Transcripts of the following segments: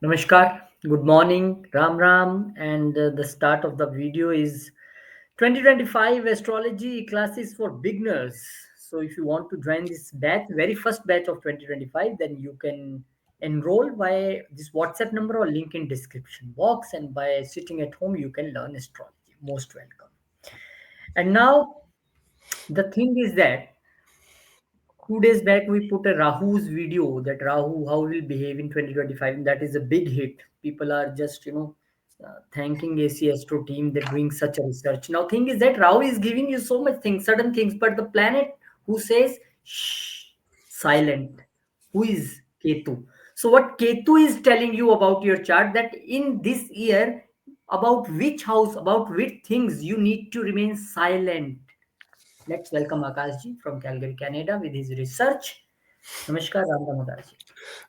Namaskar, good morning, Ram Ram, and the start of the video is 2025 astrology classes for beginners. So, if you want to join this batch, very first batch of 2025, then you can enroll by this WhatsApp number or link in description box, and by sitting at home, you can learn astrology. Most welcome. And now, the thing is that 2 days back we put a Rahu's video that Rahu how will behave in 2025, and that is a big hit. People are just thanking AC Astro team that doing such a research. Now thing is that Rahu is giving you so much things, certain things, but the planet who says shh, silent, who is Ketu. So what Ketu is telling you about your chart that in this year about which house, about which things you need to remain silent. Let's welcome Akashji from Calgary, Canada with his research. Namaskar, Ram Damodarji.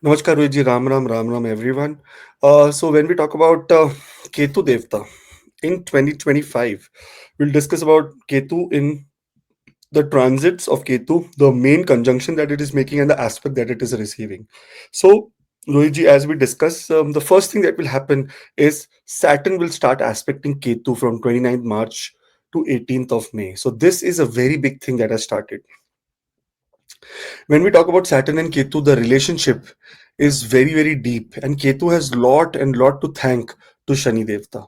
Namaskar, Ruiji, Ram Ram, everyone. So when we talk about Ketu Devta in 2025, we'll discuss about Ketu in the transits of Ketu, the main conjunction that it is making, and the aspect that it is receiving. So, Rohitji, as we discuss, the first thing that will happen is Saturn will start aspecting Ketu from 29th March to 18th of May. So, this is a very big thing that has started. When we talk about Saturn and Ketu, the relationship is very, very deep, and Ketu has lot to thank to Shani Devta.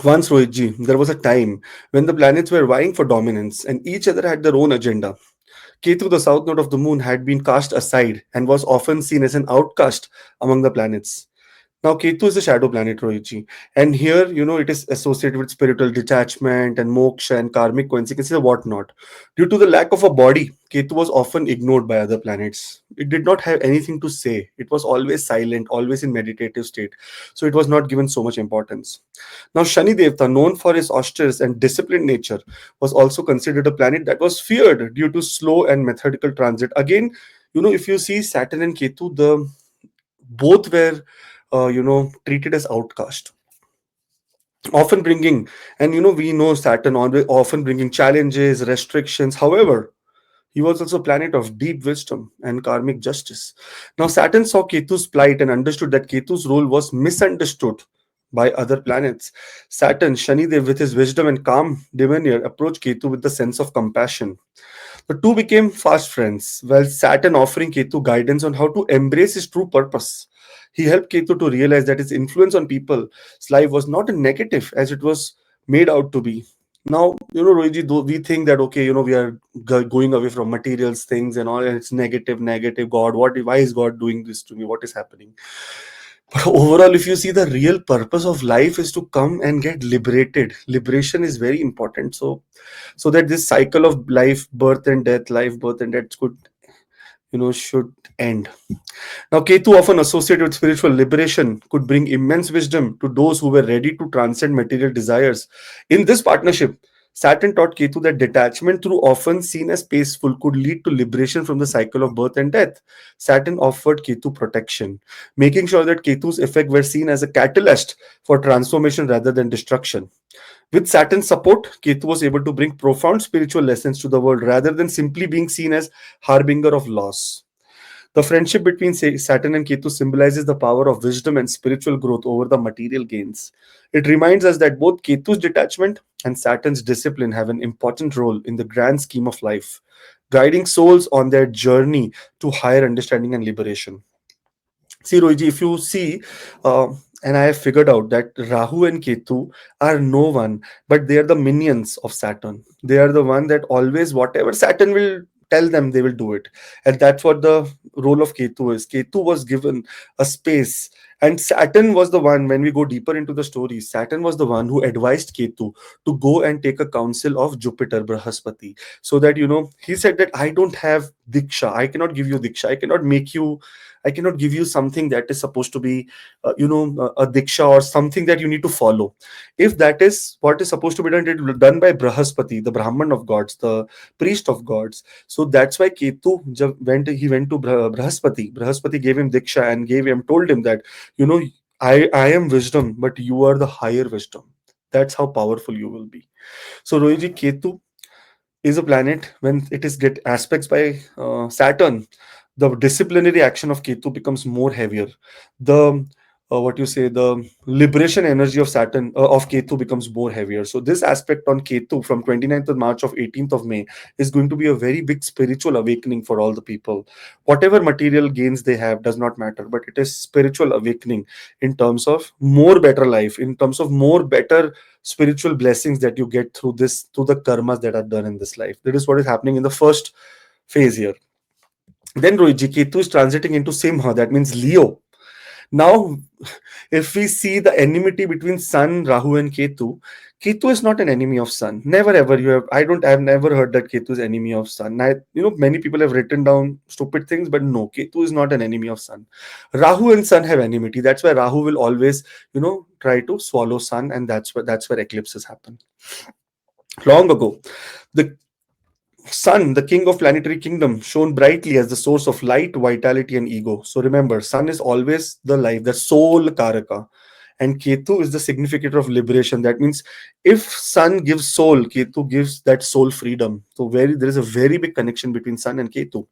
Once, Rohitji, there was a time when the planets were vying for dominance and each other had their own agenda. Ketu, the south node of the moon, had been cast aside and was often seen as an outcast among the planets. Now, Ketu is a shadow planet, Rohitji. And here, it is associated with spiritual detachment and moksha and karmic consequences and whatnot. Due to the lack of a body, Ketu was often ignored by other planets. It did not have anything to say. It was always silent, always in meditative state. So it was not given so much importance. Now, Shani Devta, known for his austere and disciplined nature, was also considered a planet that was feared due to slow and methodical transit. Again, if you see Saturn and Ketu, the both were treated as outcast, often bringing, and we know Saturn always often bringing challenges, restrictions. However, he was also a planet of deep wisdom and karmic justice. Now, Saturn saw Ketu's plight and understood that Ketu's role was misunderstood by other planets. Saturn, Shanidev, with his wisdom and calm demeanor, approached Ketu with the sense of compassion. The two became fast friends, while Saturn offering Ketu guidance on how to embrace his true purpose. He helped Ketu to realize that his influence on people's life was not a negative as it was made out to be. Now, Rohiji, though we think that, okay, we are going away from materials, things and all, and it's negative, God, why is God doing this to me? What is happening? But overall, if you see, the real purpose of life is to come and get liberated. Liberation is very important. So that this cycle of life, birth and death could, should end. Now, Ketu, often associated with spiritual liberation, could bring immense wisdom to those who were ready to transcend material desires. In this partnership, Saturn taught Ketu that detachment, through often seen as peaceful, could lead to liberation from the cycle of birth and death. Saturn offered Ketu protection, making sure that Ketu's effect were seen as a catalyst for transformation rather than destruction. With Saturn's support, Ketu was able to bring profound spiritual lessons to the world rather than simply being seen as harbinger of loss. The friendship between Saturn and Ketu symbolizes the power of wisdom and spiritual growth over the material gains. It reminds us that both Ketu's detachment and Saturn's discipline have an important role in the grand scheme of life, guiding souls on their journey to higher understanding and liberation. See, Rohiji, if you see, and I have figured out that Rahu and Ketu are no one, but they are the minions of Saturn. They are the one that always, whatever Saturn will tell them, they will do it. And that's what the role of Ketu is. Ketu was given a space. And Saturn was the one, when we go deeper into the story, Saturn was the one who advised Ketu to go and take a counsel of Jupiter, Brahaspati. So that, he said that I don't have Diksha. I cannot give you Diksha. I cannot give you something that is supposed to be, a diksha or something that you need to follow. If that is what is supposed to be done, it will be done by Brahaspati, the Brahman of gods, the priest of gods. So that's why Ketu he went to Brahaspati. Brahaspati gave him diksha and told him that, I am wisdom, but you are the higher wisdom. That's how powerful you will be. So Rohiji, Ketu is a planet when it is get aspects by Saturn. the disciplinary action of Ketu becomes more heavier. The what you say, the liberation energy of Saturn, of Ketu, becomes more heavier. So this aspect on Ketu from 29th of March of 18th of May is going to be a very big spiritual awakening for all the people. Whatever material gains they have does not matter, but it is spiritual awakening in terms of more better life, in terms of more better spiritual blessings that you get through this, through the karmas that are done in this life. That is what is happening in the first phase here. Then Rohit, Ketu is transiting into Simha, that means Leo. Now, if we see the enmity between Sun, Rahu, and Ketu, Ketu is not an enemy of Sun. Never ever you have. I've never heard that Ketu is enemy of Sun. Many people have written down stupid things, but no, Ketu is not an enemy of Sun. Rahu and Sun have enmity. That's why Rahu will always, try to swallow Sun, and that's where eclipses happen. Long ago, the Sun, the king of planetary kingdom, shone brightly as the source of light, vitality, and ego. So remember, Sun is always the life, the soul karaka. And Ketu is the significator of liberation. That means if Sun gives soul, Ketu gives that soul freedom. So there is a very big connection between Sun and Ketu.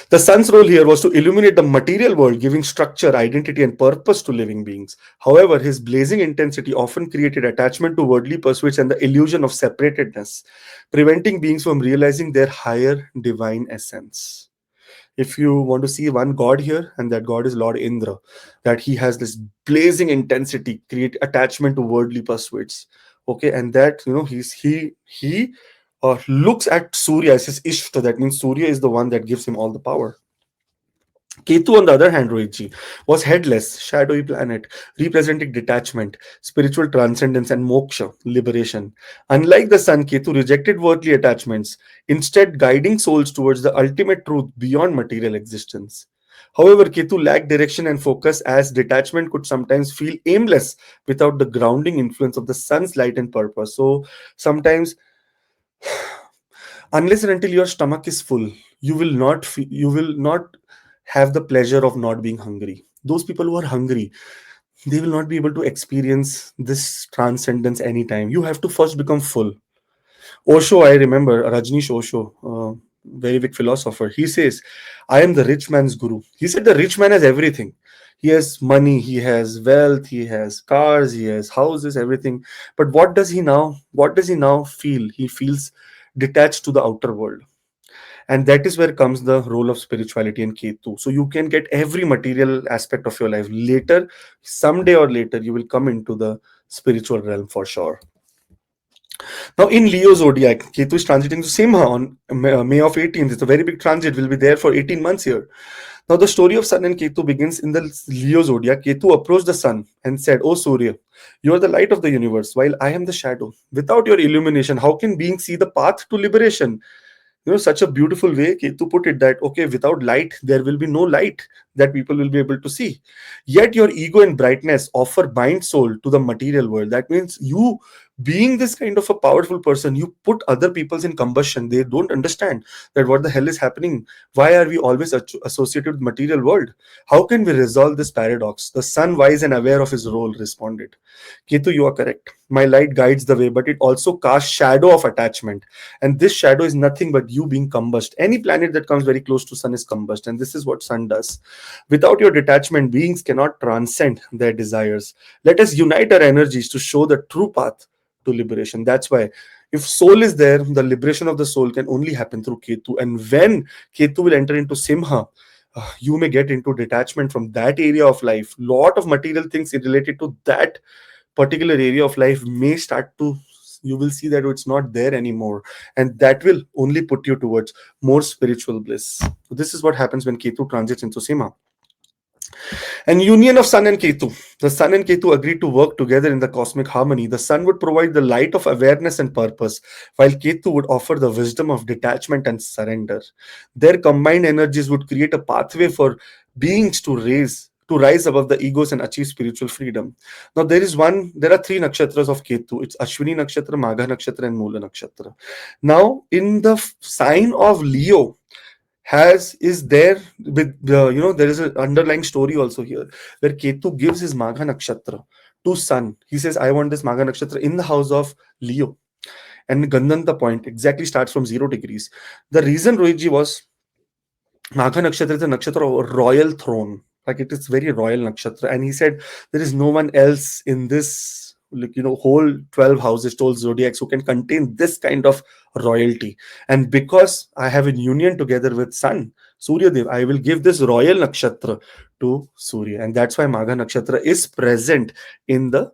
The sun's role here was to illuminate the material world, giving structure, identity, and purpose to living beings. However, his blazing intensity often created attachment to worldly pursuits and the illusion of separatedness, preventing beings from realizing their higher divine essence. If you want to see one god here, and that god is Lord Indra, that he has this blazing intensity, create attachment to worldly pursuits. Okay, and that he looks at Surya as his Ishta. That means Surya is the one that gives him all the power. Ketu, on the other hand, Rohitji, was headless, shadowy planet, representing detachment, spiritual transcendence, and moksha, liberation. Unlike the sun, Ketu rejected worldly attachments, instead guiding souls towards the ultimate truth beyond material existence. However, Ketu lacked direction and focus, as detachment could sometimes feel aimless without the grounding influence of the sun's light and purpose. So sometimes, unless and until your stomach is full, you will not have the pleasure of not being hungry. Those people who are hungry, they will not be able to experience this transcendence anytime. You have to first become full. Osho, I remember Rajneesh Osho, very big philosopher. He says, "I am the rich man's guru." He said the rich man has everything. He has money, he has wealth, he has cars, he has houses, everything. But what does he now? What does he now feel? He feels detached to the outer world, and that is where comes the role of spirituality and Ketu. So you can get every material aspect of your life. Later, someday or later, you will come into the spiritual realm for sure. Now, in Leo zodiac, Ketu is transiting to Simha on May of 18th. It's a very big transit. Will be there for 18 months here. Now, the story of Sun and Ketu begins in the Leo zodiac. Ketu approached the Sun and said, "Oh Surya, you are the light of the universe, while I am the shadow. Without your illumination, how can beings see the path to liberation?" Such a beautiful way to put it, that okay, without light there will be no light that people will be able to see. Yet your ego and brightness offer bind soul to the material world. That means you, being this kind of a powerful person, you put other people's in combustion. They don't understand that what the hell is happening. Why are we always associated with material world? How can we resolve this paradox? The sun, wise and aware of his role, responded, "Ketu, you are correct. My light guides the way, but it also casts shadow of attachment. And this shadow is nothing but you being combust. Any planet that comes very close to sun is combust. And this is what sun does. Without your detachment, beings cannot transcend their desires. Let us unite our energies to show the true path to liberation." That's why if soul is there, the liberation of the soul can only happen through Ketu. And when Ketu will enter into Simha, you may get into detachment from that area of life. Lot of material things related to that particular area of life may start to, you will see that it's not there anymore, and that will only put you towards more spiritual bliss. So this is what happens when Ketu transits into Sima. And union of Sun and Ketu. The Sun and Ketu agreed to work together in the cosmic harmony. The Sun would provide the light of awareness and purpose, while Ketu would offer the wisdom of detachment and surrender. Their combined energies would create a pathway for beings to rise above the egos and achieve spiritual freedom. Now there are three nakshatras of Ketu. It's Ashwini Nakshatra, Magha Nakshatra, and Mula Nakshatra. Now, in the sign of Leo, has is there with the, there is an underlying story also here, where Ketu gives his Magha Nakshatra to Sun. He says, "I want this Magha Nakshatra in the house of Leo." And Gandanta point exactly starts from 0 degrees. The reason, Rohitji, was Magha Nakshatra is a nakshatra of a royal throne. Like it is very royal nakshatra. And he said there is no one else in this, like, whole 12 houses, 12 zodiacs who can contain this kind of royalty. And because I have a union together with Sun, Surya Dev, I will give this royal nakshatra to Surya. And that's why Magha Nakshatra is present in the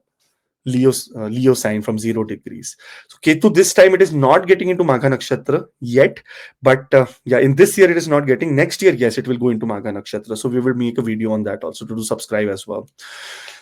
Leo sign from 0 degrees. So Ketu this time it is not getting into Magha Nakshatra yet, but yeah, in this year it is not getting. Next year, yes, it will go into Magha Nakshatra. So we will make a video on that also to do subscribe as well.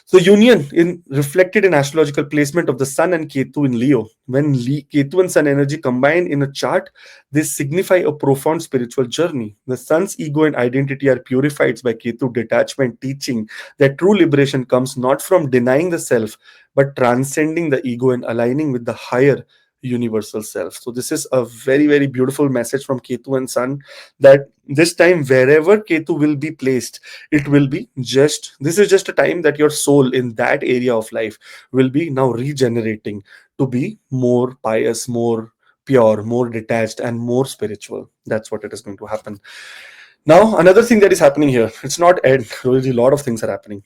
So union in reflected in astrological placement of the Sun and Ketu in Leo. When Ketu and Sun energy combine in a chart, they signify a profound spiritual journey. The Sun's ego and identity are purified by Ketu detachment, teaching that true liberation comes not from denying the self, but transcending the ego and aligning with the higher universal self. So this is a very, very beautiful message from Ketu and Sun, that this time wherever Ketu will be placed, it will be just, this is just a time that your soul in that area of life will be now regenerating to be more pious, more pure, more detached, and more spiritual. That's what it is going to happen. Now another thing that is happening here, it's not end, really a lot of things are happening.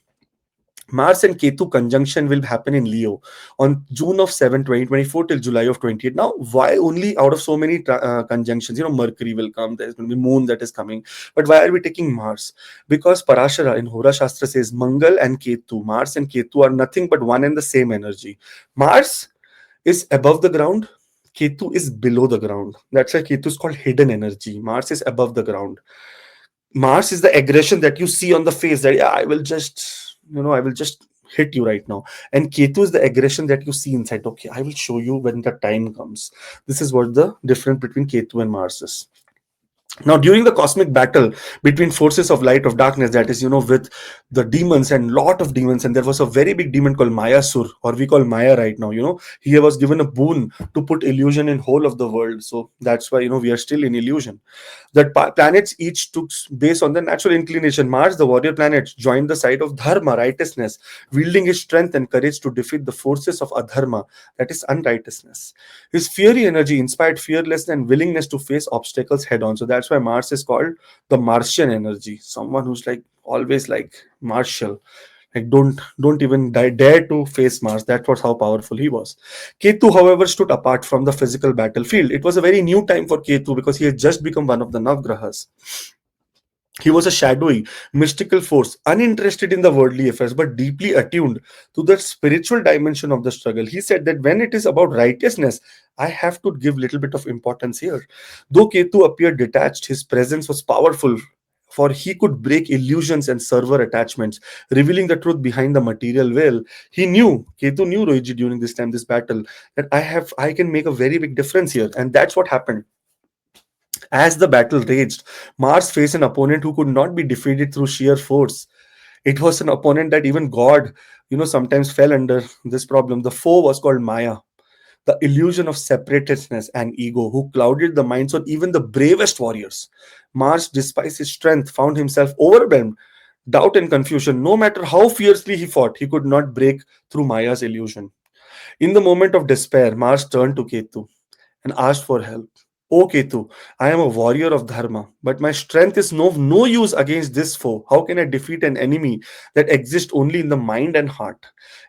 Mars and Ketu conjunction will happen in Leo on June 7, 2024 till July of 28. Now, why only out of so many conjunctions? Mercury will come, there's going to be moon that is coming. But why are we taking Mars? Because Parashara in Hora Shastra says Mangal and Ketu, Mars and Ketu are nothing but one and the same energy. Mars is above the ground, Ketu is below the ground. That's why Ketu is called hidden energy. Mars is above the ground. Mars is the aggression that you see on the face, that yeah, I will just hit you right now. And Ketu is the aggression that you see inside. Okay, I will show you when the time comes. This is what the difference between Ketu and Mars is. Now, during the cosmic battle between forces of light of darkness, that is, with the demons and lot of demons, and there was a very big demon called Mayasur, or we call Maya right now. He was given a boon to put illusion in whole of the world. So that's why we are still in illusion. That planets each took based on the natural inclination. Mars, the warrior planet, joined the side of dharma, righteousness, wielding his strength and courage to defeat the forces of adharma, that is unrighteousness. His fiery energy inspired fearlessness and willingness to face obstacles head on. So that's why Mars is called the Martian energy. Someone who's like always like martial. Like don't even dare to face Mars. That was how powerful he was. Ketu, however, stood apart from the physical battlefield. It was a very new time for Ketu because he had just become one of the Navgrahas. He was a shadowy, mystical force, uninterested in the worldly affairs, but deeply attuned to the spiritual dimension of the struggle. He said that when it is about righteousness, I have to give little bit of importance here. Though Ketu appeared detached, his presence was powerful, for he could break illusions and server attachments, revealing the truth behind the material veil. Ketu knew Rohiji during this time, this battle, that I can make a very big difference here. And that's what happened. As the battle raged, Mars faced an opponent who could not be defeated through sheer force. It was an opponent that even God, sometimes fell under this problem. The foe was called Maya, the illusion of separativeness and ego, who clouded the minds of even the bravest warriors. Mars, despite his strength, found himself overwhelmed, doubt and confusion. No matter how fiercely he fought, he could not break through Maya's illusion. In the moment of despair, Mars turned to Ketu and asked for help. O Ketu, I am a warrior of Dharma, but my strength is no use against this foe. How can I defeat an enemy that exists only in the mind and heart?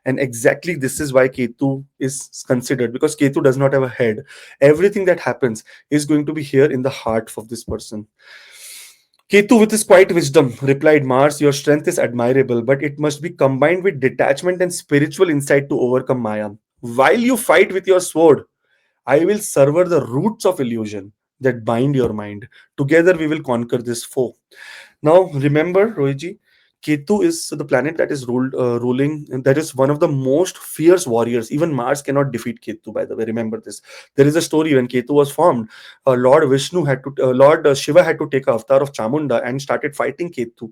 And exactly this is why Ketu is considered, because Ketu does not have a head. Everything that happens is going to be here in the heart of this person. Ketu, with his quiet wisdom, replied, Mars, your strength is admirable, but it must be combined with detachment and spiritual insight to overcome Maya. While you fight with your sword, I will sever the roots of illusion that bind your mind. Together we will conquer this foe. Now, remember, Rohiji, Ketu is the planet that is ruling, and that is one of the most fierce warriors. Even Mars cannot defeat Ketu, by the way. Remember this. There is a story when Ketu was formed, Lord Shiva had to take a avatar of Chamunda and started fighting Ketu.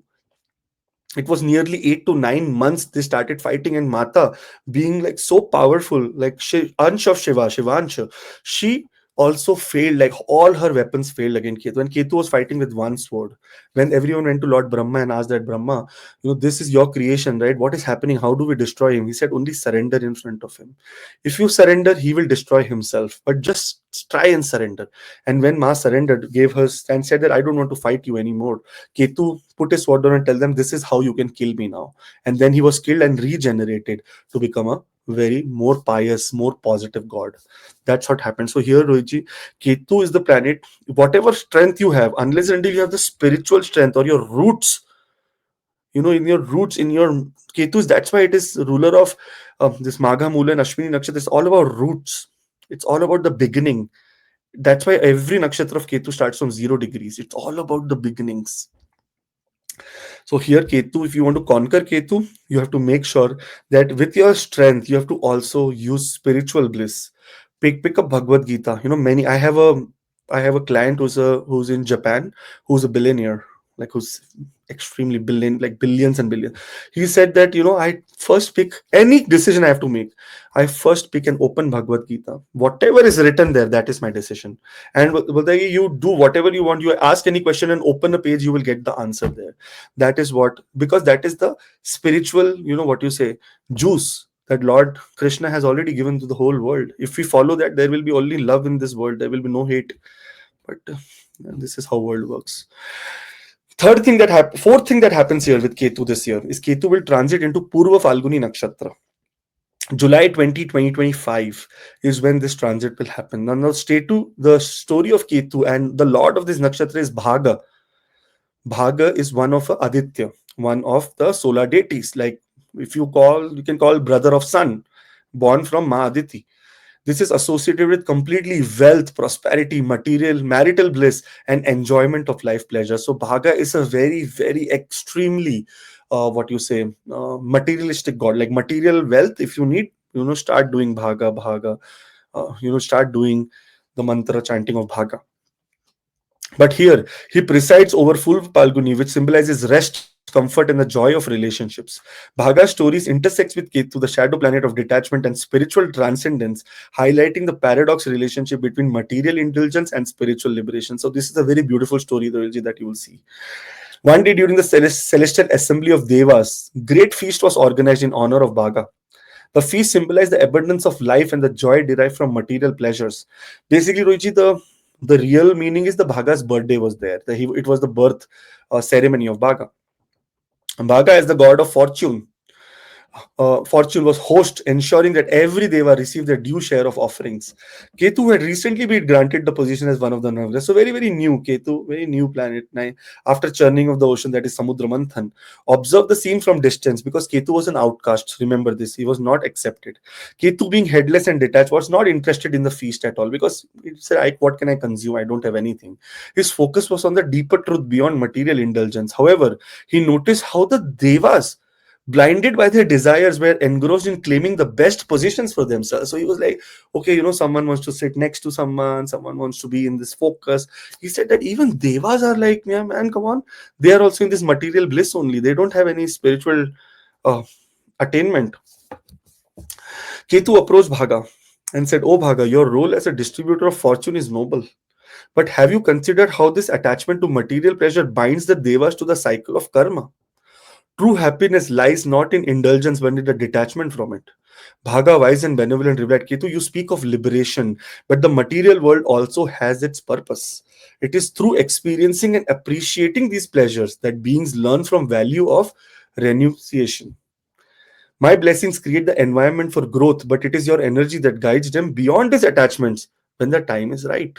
It was nearly 8 to 9 months they started fighting, and Mata, being like so powerful, like Ansh of Shiva, Shivansha, she also failed, like all her weapons failed against Ketu. And Ketu was fighting with one sword. When everyone went to Lord Brahma and asked that, Brahma, this is your creation, right? What is happening? How do we destroy him? He said, only surrender in front of him. If you surrender, he will destroy himself. But just try and surrender. And when Ma surrendered, gave her and said that I don't want to fight you anymore, Ketu put his sword down and tell them, this is how you can kill me now. And then he was killed and regenerated to become a very more pious, more positive god. That's what happened. So here, Rohitji, Ketu is the planet. Whatever strength you have, unless and until you have the spiritual strength or your roots, in your roots, in your Ketus, that's why it is ruler of this Magha, Mula, and Ashwini Nakshatra. It's all about roots. It's all about the beginning. That's why every nakshatra of Ketu starts from 0 degrees. It's all about the beginnings. So here, Ketu, if you want to conquer Ketu, you have to make sure that with your strength, you have to also use spiritual bliss. Pick up Bhagavad Gita. Many. I have a client who's in Japan, who's a billionaire, like who's extremely billion, like billions and billions. He said that I first pick any decision I have to make. I first pick and open Bhagavad Gita. Whatever is written there, that is my decision. And you do whatever you want. You ask any question and open a page, you will get the answer there. That is what, because that is the spiritual, what you say, juice that Lord Krishna has already given to the whole world. If we follow that, there will be only love in this world. There will be no hate. But this is how world works. Fourth thing that happens here with Ketu this year is Ketu will transit into Purva Phalghuni Nakshatra. July 2025 is when this transit will happen. Now stay to the story of Ketu, and the lord of this nakshatra is Bhaga. Bhaga is one of Aditya, one of the solar deities. Like if you can call brother of sun, born from Ma Aditi. This is associated with completely wealth, prosperity, material, marital bliss, and enjoyment of life pleasure. So Bhaga is a very, very extremely, materialistic god. Like material wealth, if you need, start doing Bhaga, Bhaga. Start doing the mantra chanting of Bhaga. But here, he presides over full Phalguni, which symbolizes rest, comfort, and the joy of relationships. Bhaga's stories intersects with Ketu, the shadow planet of detachment and spiritual transcendence, highlighting the paradox relationship between material indulgence and spiritual liberation. So this is a very beautiful story, that you will see. One day during the celestial assembly of Devas, great feast was organized in honor of Bhaga. The feast symbolized the abundance of life and the joy derived from material pleasures. Basically, Rohitji, the real meaning is the Bhaga's birthday was there. It was the birth ceremony of Bhaga. Bhaga is the god of fortune. Fortune was host, ensuring that every deva received their due share of offerings. Ketu had recently been granted the position as one of the Navgrahas. So very, very new. Ketu, very new planet. After churning of the ocean, that is Samudra Manthan. Observe the scene from distance because Ketu was an outcast. Remember this. He was not accepted. Ketu, being headless and detached, was not interested in the feast at all because he said, what can I consume? I don't have anything. His focus was on the deeper truth beyond material indulgence. However, he noticed how the devas, blinded by their desires, were engrossed in claiming the best positions for themselves. So he was like, okay, someone wants to sit next to someone wants to be in this focus. He said that even devas are like, yeah, man, come on, they are also in this material bliss only. They don't have any spiritual uh, attainment. Ketu approached Bhaga and said, oh Bhaga, your role as a distributor of fortune is noble, but have you considered how this attachment to material pleasure binds the devas to the cycle of karma? True happiness lies not in indulgence but in the detachment from it. Bhaga, wise and benevolent, replied, Ketu, you speak of liberation, but the material world also has its purpose. It is through experiencing and appreciating these pleasures that beings learn from value of renunciation. My blessings create the environment for growth, but it is your energy that guides them beyond these attachments when the time is right.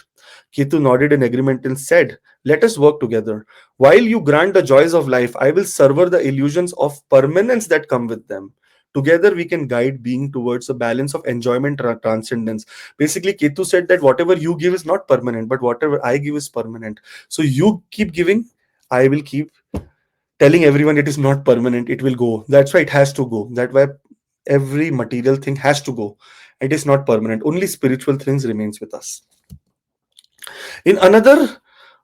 Ketu nodded in agreement and said, let us work together. While you grant the joys of life, I will sever the illusions of permanence that come with them. Together, we can guide being towards a balance of enjoyment and transcendence. Basically, Ketu said that whatever you give is not permanent, but whatever I give is permanent. So you keep giving, I will keep telling everyone it is not permanent, it will go. That's why it has to go. That's why every material thing has to go. It is not permanent. Only spiritual things remains with us. In another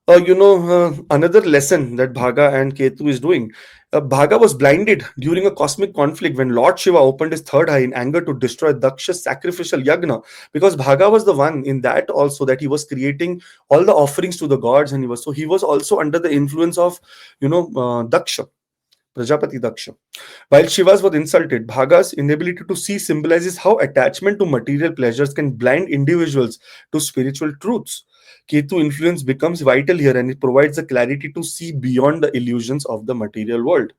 Another lesson that Bhaga and Ketu is doing. Bhaga was blinded during a cosmic conflict when Lord Shiva opened his third eye in anger to destroy Daksha's sacrificial yagna. Because Bhaga was the one in that also that he was creating all the offerings to the gods, and he was also under the influence of Daksha, Prajapati Daksha. While Shiva's was insulted, Bhaga's inability to see symbolizes how attachment to material pleasures can blind individuals to spiritual truths. Ketu influence becomes vital here, and it provides the clarity to see beyond the illusions of the material world.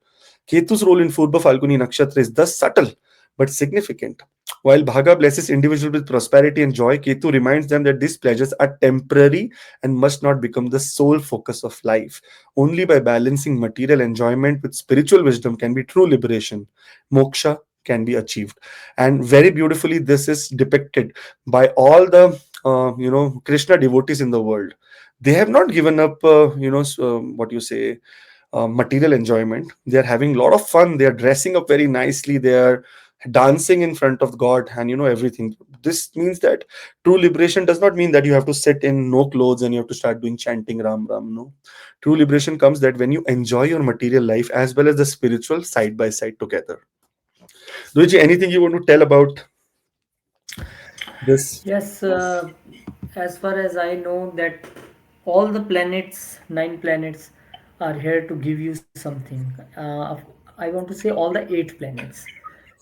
Ketu's role in Purva Phalghuni Nakshatra is thus subtle but significant. While Bhaga blesses individuals with prosperity and joy, Ketu reminds them that these pleasures are temporary and must not become the sole focus of life. Only by balancing material enjoyment with spiritual wisdom can be true liberation. Moksha can be achieved. And very beautifully, this is depicted by all the Krishna devotees in the world. They have not given up, what you say, material enjoyment. They are having a lot of fun. They are dressing up very nicely. They are dancing in front of God, and everything. This means that true liberation does not mean that you have to sit in no clothes and you have to start doing chanting Ram Ram. No, true liberation comes that when you enjoy your material life as well as the spiritual side by side together. Luigi, anything you want to tell about this? Yes, as far as I know, that all the planets, 9 planets, are here to give you something. I want to say all the 8 planets.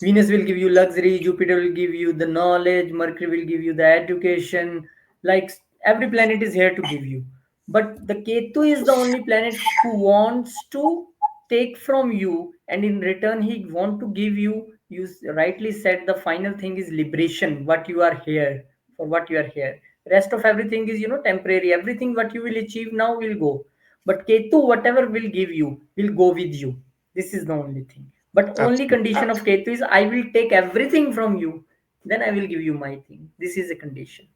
Venus will give you luxury, Jupiter will give you the knowledge, Mercury will give you the education. Like every planet is here to give you. But the Ketu is the only planet who wants to take from you, and in return, he want to give you. You rightly said the final thing is liberation. What you are here for, what you are here. Rest of everything is temporary. Everything what you will achieve now will go. But Ketu, whatever will give you, will go with you. This is the only thing. But only Absolutely. condition of Ketu is I will take everything from you, then I will give you my thing. This is a condition.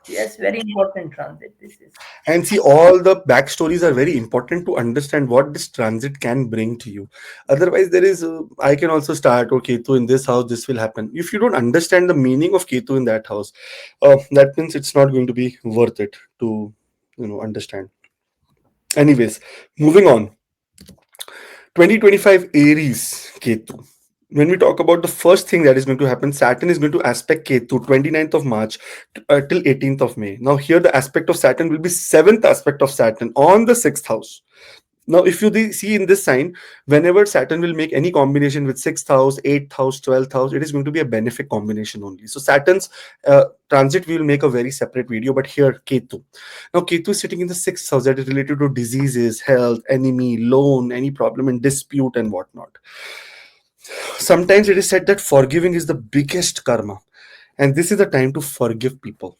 Yes, very important transit. This is. And see, all the backstories are very important to understand what this transit can bring to you. Otherwise, there is I can also start, okay, Ketu in this house this will happen. If you don't understand the meaning of Ketu in that house, that means it's not going to be worth it to understand. Anyways, moving on. 2025 Aries Ketu. When we talk about the first thing that is going to happen, Saturn is going to aspect Ketu 29th of March till 18th of May. Now, here the aspect of Saturn will be seventh aspect of Saturn on the sixth house. Now, if you see in this sign, whenever Saturn will make any combination with sixth house, eighth house, 12th house, it is going to be a benefic combination only. So Saturn's transit, we will make a very separate video. But here, Ketu. Now, Ketu is sitting in the sixth house that is related to diseases, health, enemy, loan, any problem in dispute and whatnot. Sometimes it is said that forgiving is the biggest karma, and this is the time to forgive people.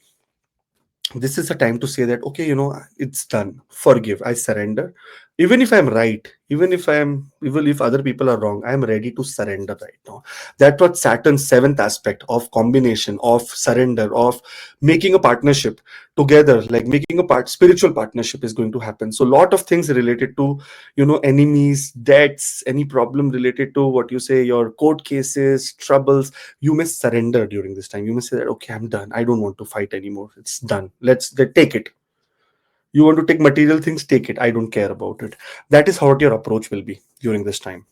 This is a time to say that, okay, it's done, forgive, I surrender. Even if I'm right, even if other people are wrong, I'm ready to surrender right now. That's what Saturn's seventh aspect of combination of surrender, of making a partnership together, like making a spiritual partnership is going to happen. So a lot of things related to enemies, debts, any problem related to what you say, your court cases, troubles, you may surrender during this time. You may say that, okay, I'm done, I don't want to fight anymore, it's done, take it. You want to take material things, take it, I don't care about it. That is how your approach will be during this time.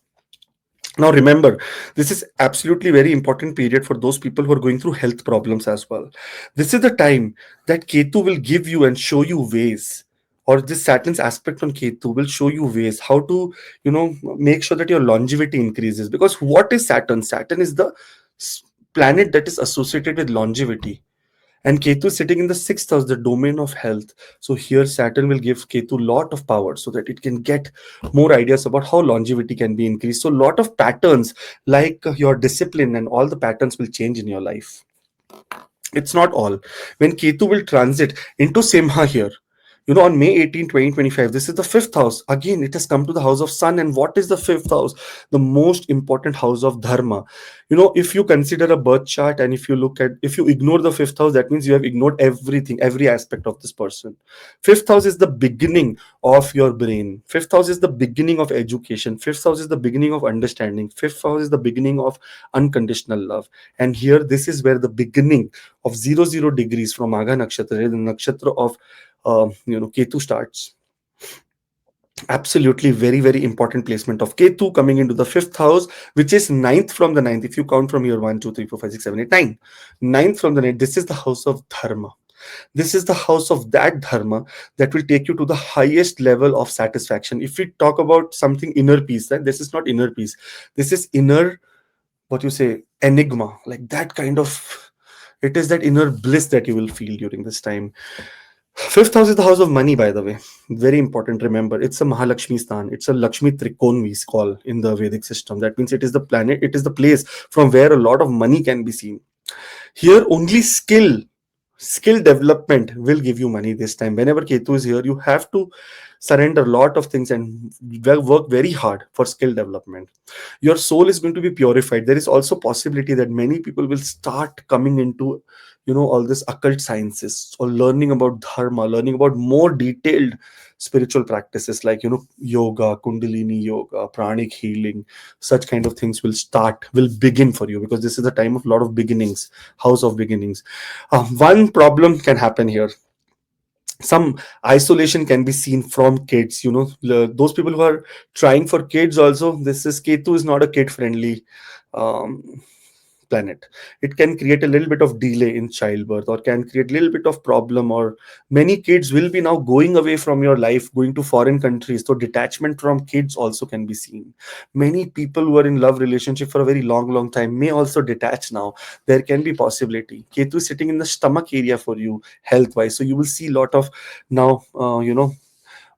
Now remember, this is absolutely very important period for those people who are going through health problems as well. This is the time that Ketu will give you and show you ways, or this Saturn's aspect on Ketu will show you ways how to, make sure that your longevity increases. Because what is Saturn? Saturn is the s- planet that is associated with longevity. And Ketu is sitting in the sixth house, the domain of health. So here Saturn will give Ketu lot of power so that it can get more ideas about how longevity can be increased. So lot of patterns like your discipline and all the patterns will change in your life. It's not all. When Ketu will transit into Simha here, on May 18, 2025, this is the fifth house. Again, it has come to the house of sun. And what is the fifth house? The most important house of dharma. If you consider a birth chart and if you ignore the fifth house, that means you have ignored everything, every aspect of this person. Fifth house is the beginning of your brain. Fifth house is the beginning of education. Fifth house is the beginning of understanding. Fifth house is the beginning of unconditional love. And here, this is where the beginning of 00 degrees from Magha Nakshatra, the nakshatra of Ketu starts. Absolutely, very, very important placement of Ketu coming into the fifth house, which is ninth from the ninth. If you count from your 1, 2, 3, 4, 5, 6, 7, 8, 9, ninth from the ninth, this is the house of Dharma. This is the house of that Dharma that will take you to the highest level of satisfaction. If we talk about something inner peace, then this is not inner peace. This is inner, what you say, enigma, like that kind of. It is that inner bliss that you will feel during this time. Fifth house is the house of money, by the way. Very important. Remember, it's a Mahalakshmi Sthan. It's a Lakshmi Trikon we call in the Vedic system. That means it is the planet, it is the place from where a lot of money can be seen. Here, only skill development will give you money this time. Whenever Ketu is here, you have to surrender a lot of things and work very hard for skill development. Your soul is going to be purified. There is also possibility that many people will start coming into, all this occult sciences, or learning about dharma, learning about more detailed spiritual practices like, yoga, kundalini yoga, pranic healing. Such kind of things will begin for you, because this is the time of a lot of beginnings, house of beginnings. One problem can happen here. Some isolation can be seen from kids, those people who are trying for kids also. This is Ketu is not a kid friendly um, planet. It can create a little bit of delay in childbirth, or can create a little bit of problem, or many kids will be now going away from your life, going to foreign countries. So detachment from kids also can be seen. Many people who are in love relationship for a very long time may also detach now. There can be possibility. Ketu is sitting in the stomach area for you health wise, so you will see a lot of now,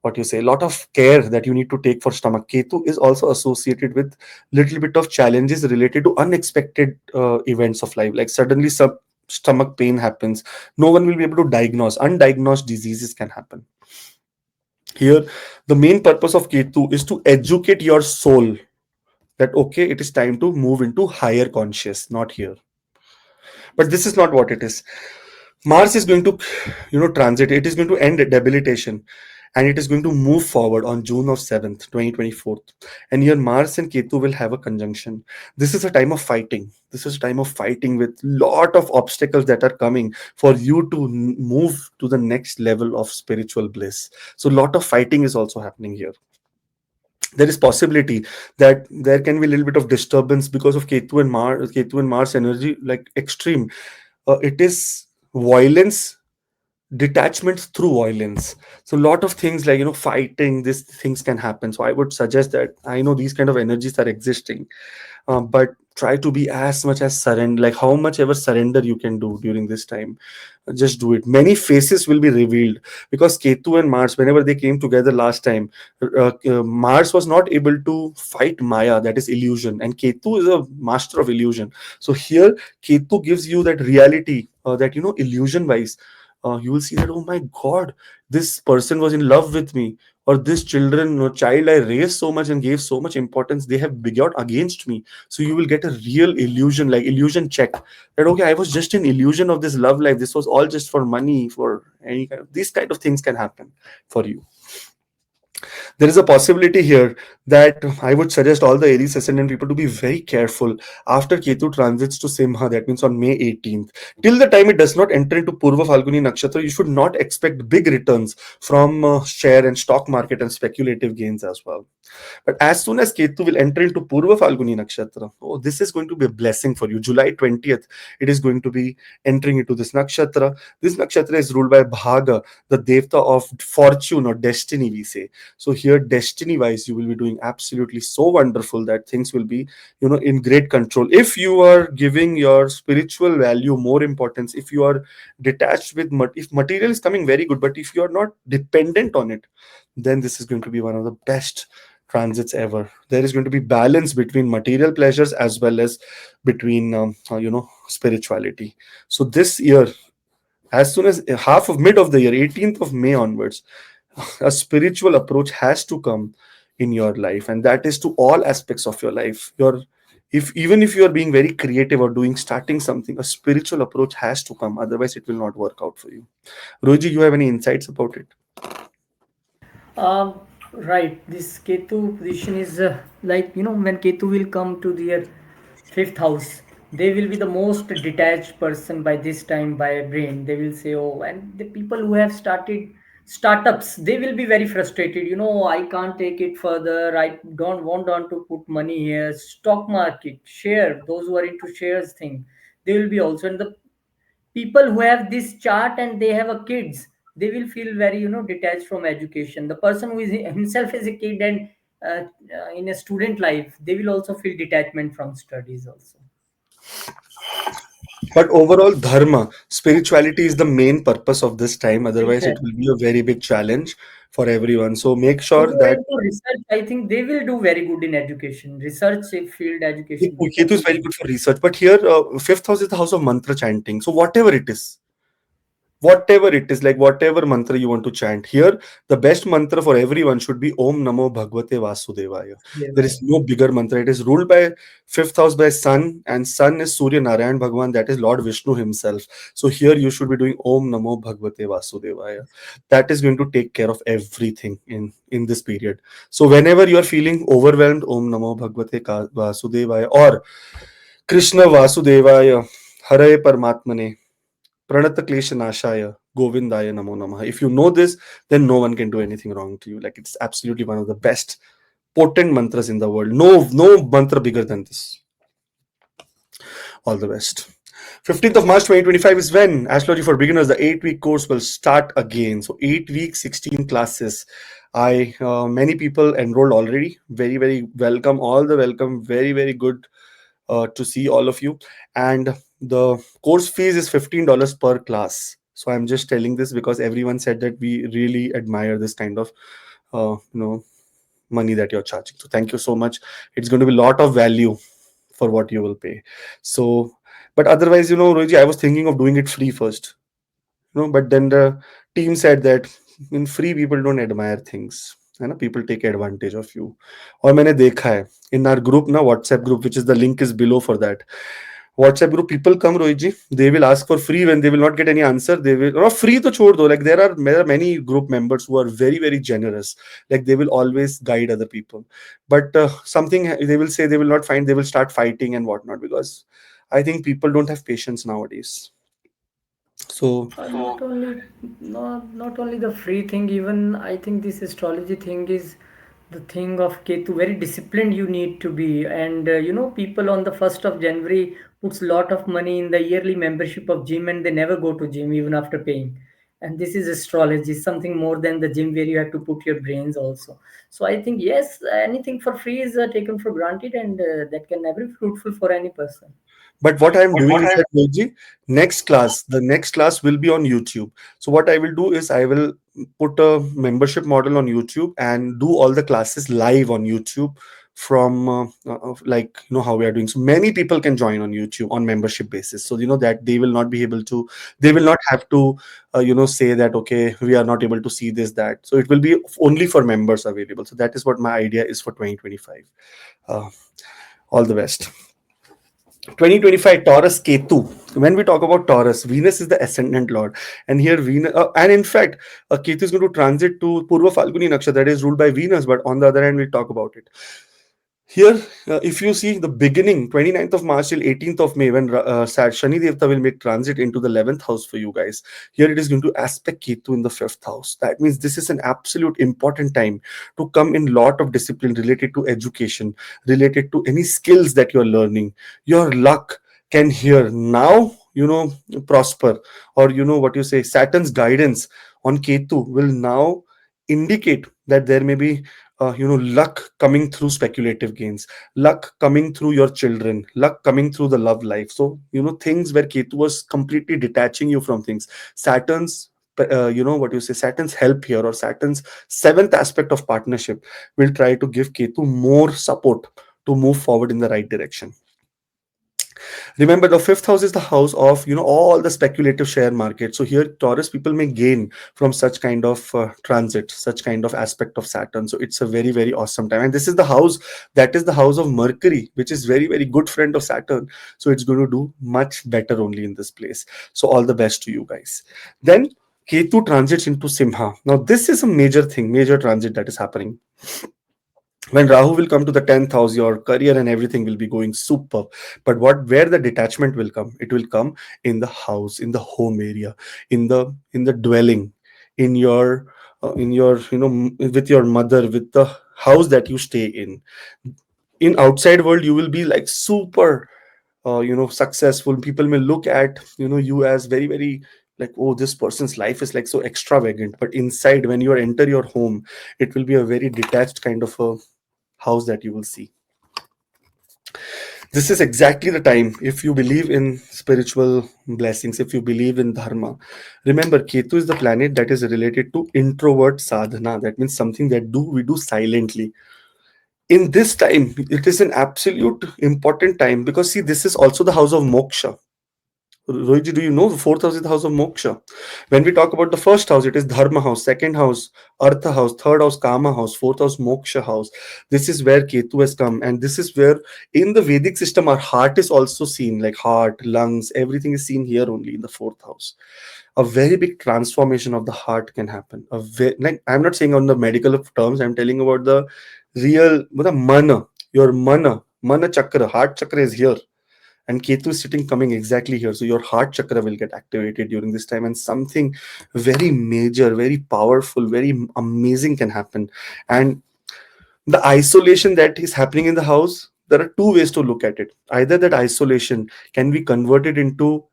what you say, a lot of care that you need to take for stomach. Ketu is also associated with little bit of challenges related to unexpected events of life, like suddenly some stomach pain happens. No one will be able to diagnose. Undiagnosed diseases can happen. Here, the main purpose of Ketu is to educate your soul that okay, it is time to move into higher conscious, not here. But this is not what it is. Mars is going to, transit. It is going to end debilitation, and it is going to move forward on June of 7th, 2024. And here Mars and Ketu will have a conjunction. This is a time of fighting. This is a time of fighting with lot of obstacles that are coming for you to move to the next level of spiritual bliss. So lot of fighting is also happening here. There is possibility that there can be a little bit of disturbance because of Ketu and Mars energy, like extreme. It is violence, detachment through violence. So a lot of things like, fighting, these things can happen. So I would suggest that, I know these kind of energies are existing, but try to be as much as surrender, like how much ever surrender you can do during this time. Just do it. Many faces will be revealed, because Ketu and Mars, whenever they came together last time, Mars was not able to fight Maya, that is illusion, and Ketu is a master of illusion. So here Ketu gives you that reality, that, illusion wise, you will see that, oh my god, this person was in love with me, or this children or child I raised so much and gave so much importance, they have begot against me. So you will get a real illusion, like illusion check, that okay, I was just in illusion of this love life, this was all just for money, for any kind of, these kind of things can happen for you. There is a possibility here that I would suggest all the Aries ascendant people to be very careful after Ketu transits to Simha, that means on May 18th. Till the time it does not enter into Purva Phalghuni Nakshatra, you should not expect big returns from share and stock market and speculative gains as well. But as soon as Ketu will enter into Purva Phalguni Nakshatra, oh, this is going to be a blessing for you. July 20th, it is going to be entering into this nakshatra. This nakshatra is ruled by Bhaga, the devta of fortune or destiny, we say. So here, destiny-wise, you will be doing absolutely so wonderful that things will be, in great control. If you are giving your spiritual value more importance, if you are detached with, if material is coming very good, but if you are not dependent on it, then this is going to be one of the best transits ever. There is going to be balance between material pleasures as well as between spirituality. So this year, as soon as half of mid of the year, 18th of May onwards, a spiritual approach has to come in your life, and that is to all aspects of your life. Your if even if you are being very creative or doing starting something, a spiritual approach has to come, otherwise it will not work out for you. Roji, you have any insights about it? Right, this Ketu position is like, when Ketu will come to their fifth house, they will be the most detached person by this time by brain. They will say, oh, and the people who have started Startups, they will be very frustrated. I can't take it further. I don't want on to put money here. Stock market, share, those who are into shares thing, they will be also. And the people who have this chart and they have a kids, they will feel very detached from education. The person who is himself as a kid and in a student life, they will also feel detachment from studies also. But overall, dharma, spirituality is the main purpose of this time. Otherwise, it will Exactly. be a very big challenge for everyone. So make Those sure who are that into research, I think they will do very good in education, research field education, they Ketu can is do very good. good for research. But here, fifth house is the house of mantra chanting. So whatever it is, like whatever mantra you want to chant here, the best mantra for everyone should be Om Namo Bhagavate Vasudevaya. There is Devaya. no bigger mantra. It is ruled by fifth house by sun, and sun is Surya Narayan Bhagwan, that is Lord Vishnu himself. So here you should be doing Om Namo Bhagavate Vasudevaya. That is going to take care of everything in this period. So whenever you are feeling overwhelmed, Om Namo Bhagavate Vasudevaya, or Krishna Vasudevaya, Hare Paramatmane, Pranata Klesha Nashaya, Govindaya Namo Namaha. If you know this, then no one can do anything wrong to you. Like, it's absolutely one of the best potent mantras in the world. No mantra bigger than this. All the best. 15th of March 2025 is when Astrology for Beginners, the 8-week course, will start again. So 8 weeks, 16 classes. I Many people enrolled already. Very, very welcome. All the welcome. Very, very good to see all of you. And the course fees is $15 per class. So I'm just telling this because everyone said that we really admire this kind of uh, you know money that you're charging. So thank you so much. It's going to be a lot of value for what you will pay. So, but otherwise, Rohiji, I was thinking of doing it free first. But then the team said that in free people don't admire things. है ना, people take advantage of you. और मैंने देखा है in our group ना, WhatsApp group, which is the link is below for that WhatsApp group, people come, Rohit ji, they will ask for free. When they will not get any answer, they will not free to chhod do. Like, there are many group members who are very, very generous. Like, they will always guide other people. But something they will say, they will not find, they will start fighting and whatnot, because I think people don't have patience nowadays. So Not only, not only the free thing, even I think this astrology thing is the thing of Ketu. Very disciplined you need to be, and people on the 1st of January puts lot of money in the yearly membership of gym, and they never go to gym even after paying. And this is astrology, something more than the gym where you have to put your brains also. So I think yes, anything for free is taken for granted, and that can never be fruitful for any person. but what I'm doing is that, Roji, the next class will be on YouTube. So what I will do is I will put a membership model on YouTube and do all the classes live on YouTube from like, how we are doing. So many people can join on YouTube on membership basis. So that they will not be able to, they will not have to, say that okay, we are not able to see this that. So it will be only for members available. So that is what my idea is for 2025. Uh, all the best. 2025 Taurus Ketu. When we talk about Taurus, Venus is the ascendant lord, and here Venus, and in fact, Ketu is going to transit to Purva Phalghuni Nakshatra, that is ruled by Venus. But on the other hand, we talk about it. Here, if you see the beginning, 29th of March till 18th of May, when Shani Devta will make transit into the 11th house for you guys, here it is going to aspect Ketu in the 5th house. That means this is an absolute important time to come in lot of discipline related to education, related to any skills that you're learning. Your luck can here now, prosper, or what you say, Saturn's guidance on Ketu will now indicate that there may be luck coming through speculative gains, luck coming through your children, luck coming through the love life. So things where Ketu was completely detaching you from things, Saturn's what you say, Saturn's help here, or Saturn's seventh aspect of partnership, will try to give Ketu more support to move forward in the right direction. Remember, the 5th house is the house of all the speculative share market. So here Taurus people may gain from such kind of transit, such kind of aspect of Saturn. So it's a very, very awesome time, and this is the house, that is the house of Mercury, which is very, very good friend of Saturn. So it's going to do much better only in this place. So all the best to you guys. Then Ketu transits into Simha. Now this is a major thing, major transit that is happening. When Rahu will come to the 10th house, your career and everything will be going super. But where the detachment will come, it will come in the house, in the home area, in the dwelling, in your in your, with your mother, with the house that you stay in outside world you will be like super successful. People may look at you as very very like, oh, this person's life is like so extravagant, but inside when you enter your home, it will be a very detached kind of a house that you will see. This is exactly the time, if you believe in spiritual blessings, if you believe in dharma, remember Ketu is the planet that is related to introvert sadhana. That means something that do we do silently. In this time it is an absolute important time, because see, this is also the house of moksha. Rohit, do you know the fourth house is the house of moksha? When we talk about the first house, it is dharma house, second house, artha house, third house, kama house, fourth house, moksha house. This is where Ketu has come, and this is where in the Vedic system our heart is also seen, like heart, lungs, everything is seen here only in the fourth house. A very big transformation of the heart can happen. Like, I'm not saying on the medical terms, I'm telling about the real, the mana, your mana chakra, heart chakra is here, and Ketu is sitting coming exactly here. So your heart chakra will get activated during this time, and something very major, very powerful, very amazing can happen. And the isolation that is happening in the house, there are two ways to look at it. Either that isolation can be converted into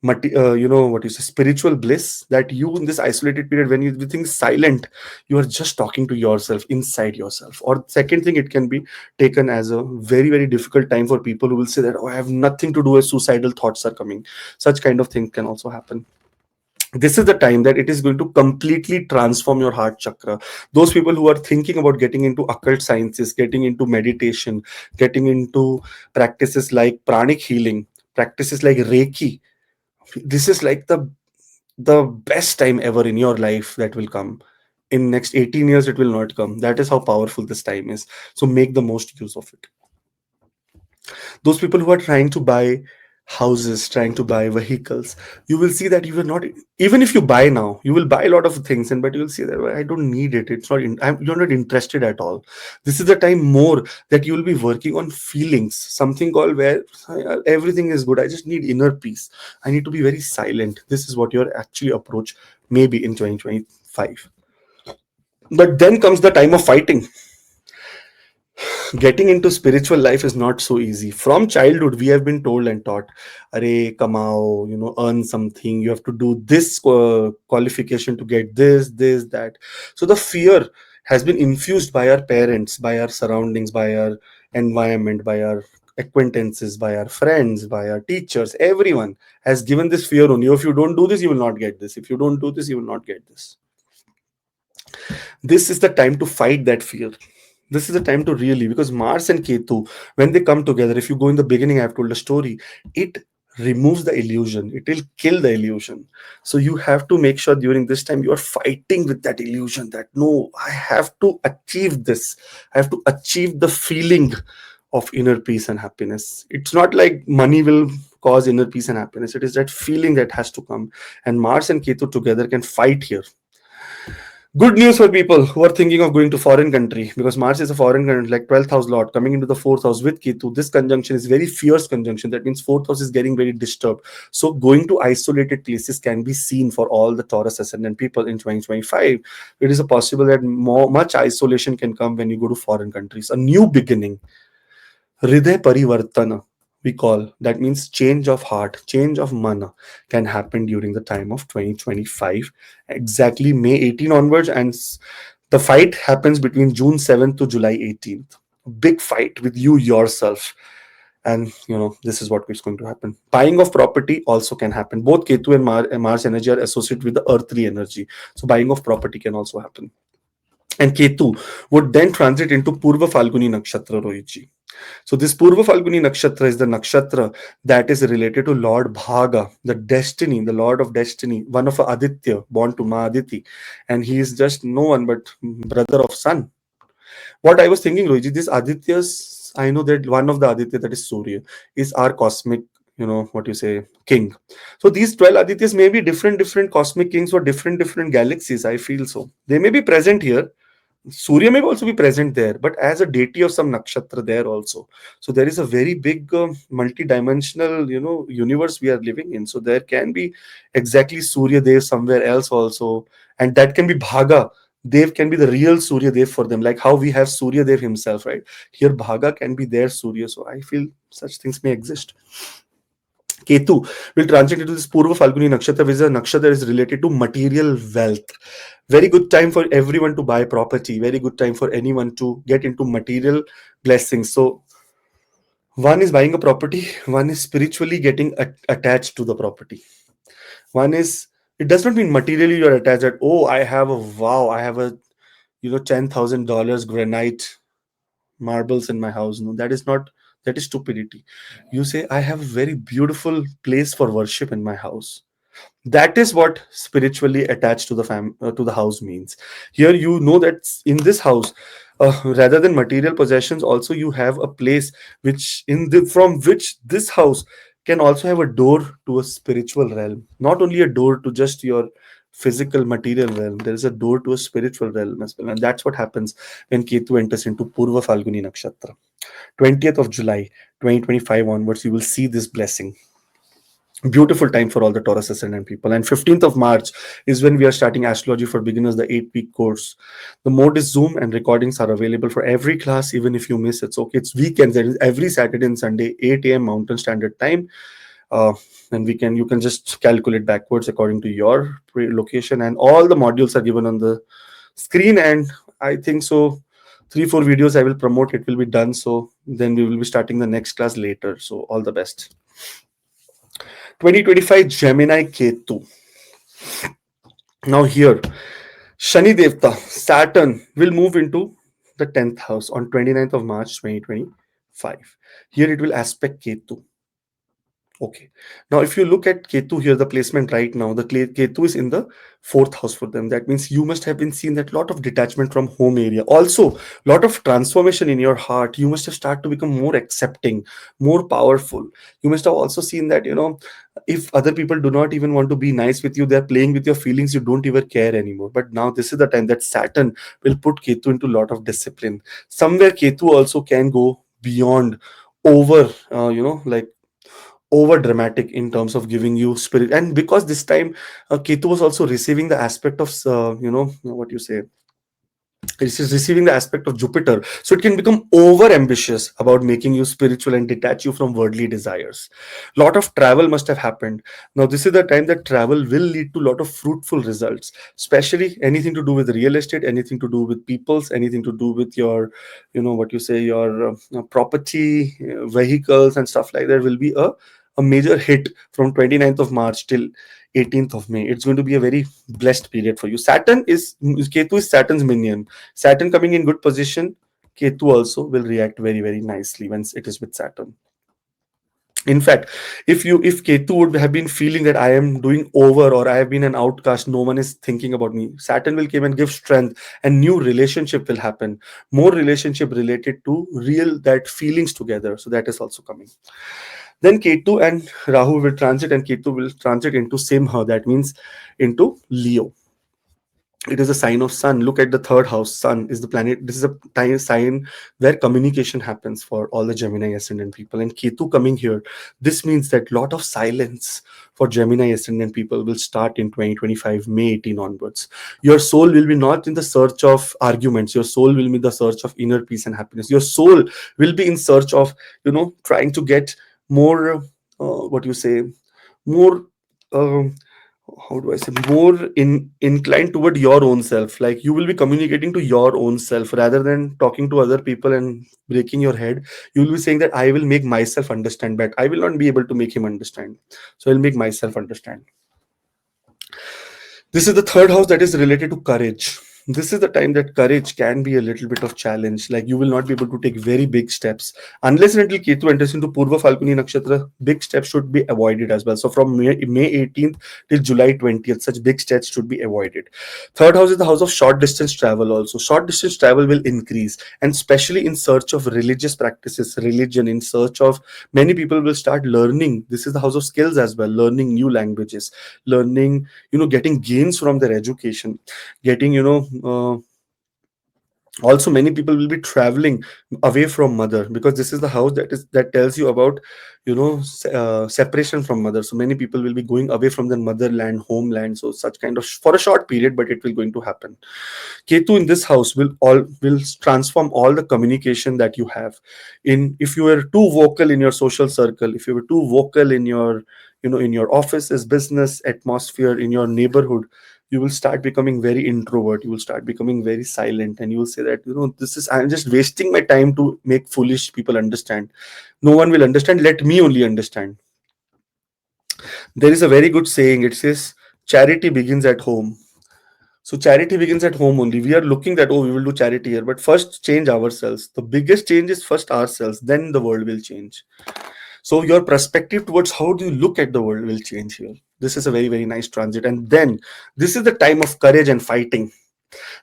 what you say, spiritual bliss, that you in this isolated period when you everything is silent, you are just talking to yourself inside yourself. Or second thing, it can be taken as a very very difficult time for people who will say that, oh, I have nothing to do with suicidal thoughts are coming. Such kind of thing can also happen. This is the time that it is going to completely transform your heart chakra. Those people who are thinking about getting into occult sciences, getting into meditation, getting into practices like pranic healing, practices like reiki, this is like the best time ever in your life that will come. In next 18 years it will not come. That is how powerful this time is. So make the most use of it. Those people who are trying to buy houses, trying to buy vehicles, you will see that you will not, even if you buy now, you will buy a lot of things, and but you will see that, "Well, I don't need it, it's not you're not interested at all." This is the time more that you will be working on feelings, something called where everything is good, I just need inner peace, I need to be very silent. This is what your actually approach maybe in 2025. But then comes the time of fighting. Getting into spiritual life is not so easy. From childhood we have been told and taught, "Arey kamao, earn something, you have to do this qualification to get this that." So the fear has been infused by our parents, by our surroundings, by our environment, by our acquaintances, by our friends, by our teachers. Everyone has given this fear on you. If you don't do this, you will not get this. If you don't do this, you will not get this. This is the time to fight that fear. This is the time to really, because Mars and Ketu, when they come together, if you go in the beginning, I've told a story, it removes the illusion, it will kill the illusion. So you have to make sure during this time you are fighting with that illusion, that no, I have to achieve this, I have to achieve the feeling of inner peace and happiness. It's not like money will cause inner peace and happiness, it is that feeling that has to come. And Mars and Ketu together can fight here. Good news for people who are thinking of going to foreign country, because Mars is a foreign country, like 12th house lord coming into the fourth house with Ketu. This conjunction is very fierce conjunction. That means fourth house is getting very disturbed. So going to isolated places can be seen for all the Taurus ascendant people in 2025. It is a possible that much isolation can come when you go to foreign countries. A new beginning, Hriday Parivartana, we call that, means change of heart, change of mana can happen during the time of 2025, exactly May 18 onwards. And the fight happens between June 7th to July 18th. A big fight with you yourself. And this is what is going to happen. Buying of property also can happen. Both Ketu and Mars energy are associated with the earthly energy. So buying of property can also happen. And Ketu would then transit into Purva Phalghuni Nakshatra, Rohitji. So this Purva Phalguni Nakshatra is the nakshatra that is related to Lord Bhaga, the destiny, the Lord of destiny, one of Aditya, born to Ma Aditi. And he is just no one but brother of sun. What I was thinking, Rohiji, this Adityas, I know that one of the Aditya, that is Surya, is our cosmic, what you say, king. So these 12 Adityas may be different cosmic kings for different galaxies. I feel so. They may be present here. Surya may also be present there, but as a deity of some nakshatra there also. So there is a very big multi-dimensional, universe we are living in. So there can be exactly Surya there somewhere else also, and that can be Bhaga, Dev can be the real Surya Dev for them, like how we have Surya Dev himself, right? Here, Bhaga can be their Surya. So I feel such things may exist. Ketu will transit into this Purva Phalguni Nakshatra, which is a nakshatra that is related to material wealth. Very good time for everyone to buy property. Very good time for anyone to get into material blessings. So one is buying a property. One is spiritually getting attached to the property. One is, it does not mean materially you're attached that, oh, I have a, wow, I have a, $10,000 granite marbles in my house. No, that is not, that is stupidity. You say, I have a very beautiful place for worship in my house. That is what spiritually attached to the to the house means. Here you know that in this house, rather than material possessions, also you have a place which in the from which this house can also have a door to a spiritual realm, not only a door to just your physical material realm. There is a door to a spiritual realm as well, and that's what happens when Ketu enters into Purva Phalguni Nakshatra. 20th of July 2025 onwards, you will see this blessing. Beautiful time for all the Taurus ascendant people. And 15th of March is when we are starting astrology for beginners, the 8-week course. The mode is Zoom, and recordings are available for every class. Even if you miss, it's okay. It's weekends. It is every Saturday and Sunday, 8 a.m. Mountain Standard Time. uh, and you can just calculate backwards according to your location, and all the modules are given on the screen. And I think so 3-4 videos I will promote, it will be done. So then we will be starting the next class later. So all the best. 2025 Gemini Ketu. Now here, Shani Devta, Saturn will move into the 10th house on 29th of March 2025. Here it will aspect Ketu. Okay. Now, if you look at Ketu here, the placement right now, the Ketu is in the 4th house for them. That means you must have been seeing that lot of detachment from home area. Also, lot of transformation in your heart. You must have started to become more accepting, more powerful. You must have also seen that, if other people do not even want to be nice with you, they're playing with your feelings, you don't even care anymore. But now this is the time that Saturn will put Ketu into a lot of discipline. Somewhere Ketu also can go beyond over, like over dramatic in terms of giving you spirit. And because this time Ketu was also receiving the aspect of what you say, it is receiving the aspect of Jupiter, so it can become over ambitious about making you spiritual and detach you from worldly desires. Lot of travel must have happened. Now this is the time that travel will lead to lot of fruitful results, especially anything to do with real estate, anything to do with peoples, anything to do with your, what you say, your property, vehicles and stuff like that will be a major hit from 29th of March till 18th of May. It's going to be a very blessed period for you. Ketu is Saturn's minion. Saturn coming in good position, Ketu also will react very, very nicely once it is with Saturn. In fact, if Ketu would have been feeling that I am doing over or I have been an outcast, no one is thinking about me, Saturn will come and give strength, and new relationship will happen. More relationship related to real that feelings together. So that is also coming. Then Ketu and Rahu will transit, and Ketu will transit into Simha. That means into Leo. It is a sign of Sun. Look at the third house. Sun is the planet. This is a sign where communication happens for all the Gemini ascendant people. And Ketu coming here, this means that lot of silence for Gemini ascendant people will start in 2025 May 18 onwards. Your soul will be not in the search of arguments. Your soul will be in the search of inner peace and happiness. Your soul will be in search of, trying to get more, what you say, more. um how do I say, more inclined toward your own self. Like you will be communicating to your own self rather than talking to other people and breaking your head. You will be saying that I will make myself understand back. I will not be able to make him understand. So I'll make myself understand. This is the third house that is related to courage. This is the time that courage can be a little bit of challenge. Like you will not be able to take very big steps unless and until Ketu enters into Purva Phalguni Nakshatra. Big steps should be avoided as well. So from May 18th till July 20th, such big steps should be avoided. Third house is the house of short distance travel. Also, short distance travel will increase, and especially in search of religious practices, religion. In search of, many people will start learning. This is the house of skills as well. Learning new languages, learning, getting gains from their education, getting Also, many people will be traveling away from mother, because this is the house that tells you about, separation from mother. So many people will be going away from their motherland, homeland, so such kind of, for a short period, but it will going to happen. Ketu in this house will transform all the communication that you have. In If you were too vocal in your social circle, if you were too vocal in your, in your office's business atmosphere, in your neighborhood, you will start becoming very introvert, you will start becoming very silent, and you will say that, this is, I'm just wasting my time to make foolish people understand. No one will understand, let me only understand. There is a very good saying, it says charity begins at home. So charity begins at home only. We are looking that, oh, we will do charity here, but first change ourselves. The biggest change is first ourselves, then the world will change. So your perspective towards how do you look at the world will change here. This is a very, very nice transit. And then this is the time of courage and fighting.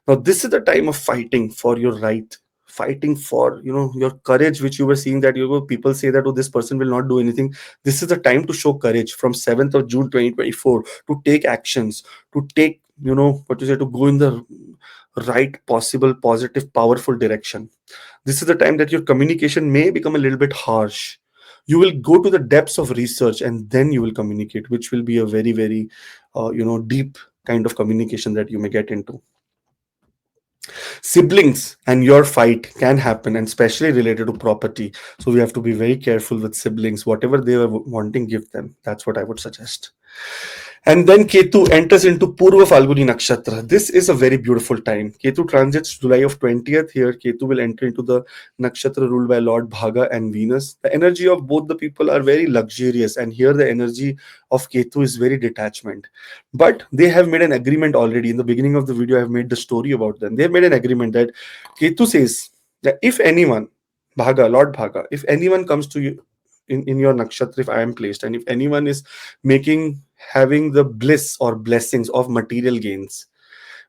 Now this is the time of fighting for your right, fighting for, your courage, which you were seeing that, people say that, oh, this person will not do anything. This is the time to show courage from 7th of June 2024, to take actions, to take, what you say, to go in the right, possible, positive, powerful direction. This is the time that your communication may become a little bit harsh. You will go to the depths of research, and then you will communicate, which will be a very, very deep kind of communication that you may get into. Siblings and your fight can happen, and especially related to property. So we have to be very careful with siblings. Whatever they are wanting, give them. That's what I would suggest. And then Ketu enters into Purva Phalghuni Nakshatra. This is a very beautiful time. Ketu transits July of 20th. Here, Ketu will enter into the nakshatra ruled by Lord Bhaga and Venus. The energy of both the people are very luxurious, and here the energy of Ketu is very detachment. But they have made an agreement already. In the beginning of the video, I have made the story about them. They have made an agreement that Ketu says that if anyone, Lord Bhaga, if anyone comes to you in your nakshatra, if I am placed, and if anyone is making, having the bliss or blessings of material gains,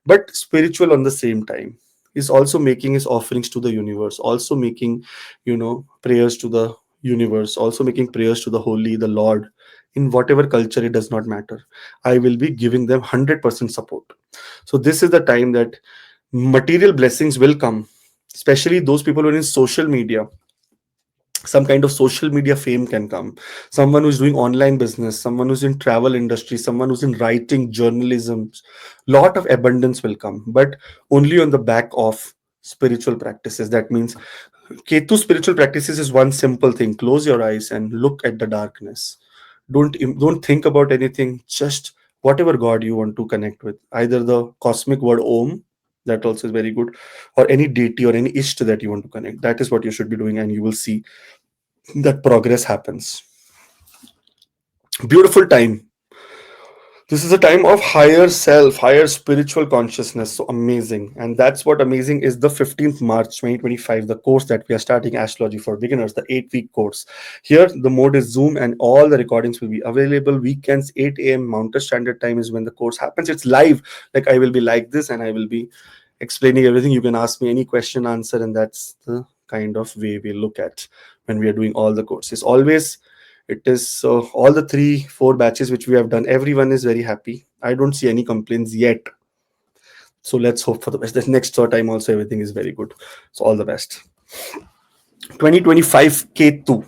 but spiritual on the same time, is also making his offerings to the universe, also making, prayers to the universe, also making prayers to the holy, the Lord, in whatever culture, it does not matter. I will be giving them 100% support. So this is the time that material blessings will come, especially those people who are in social media. Some kind of social media fame can come. Someone who's doing online business, someone who's in travel industry, someone who's in writing, journalism, lot of abundance will come, but only on the back of spiritual practices. That means Ketu spiritual practices is one simple thing: close your eyes and look at the darkness. Don't think about anything, just whatever god you want to connect with, either the cosmic word om, that also is very good, or any deity or any ishta that you want to connect. That is what you should be doing, and you will see that progress happens. Beautiful time. This is a time of higher self, higher spiritual consciousness. So amazing. And that's what amazing is, the 15th March 2025, the course that we are starting, Astrology for Beginners, the 8-week course. Here, the mode is Zoom, and all the recordings will be available. Weekends, 8 a.m. Mountain Standard Time is when the course happens. It's live. Like, I will be like this, and I will be explaining everything. You can ask me any question, answer, and that's the kind of way we look at when we are doing all the courses. Always, it is all the 3 4 batches which we have done, everyone is very happy. I don't see any complaints yet. So let's hope for the best. The next time also everything is very good. So all the best. 2025 Ketu,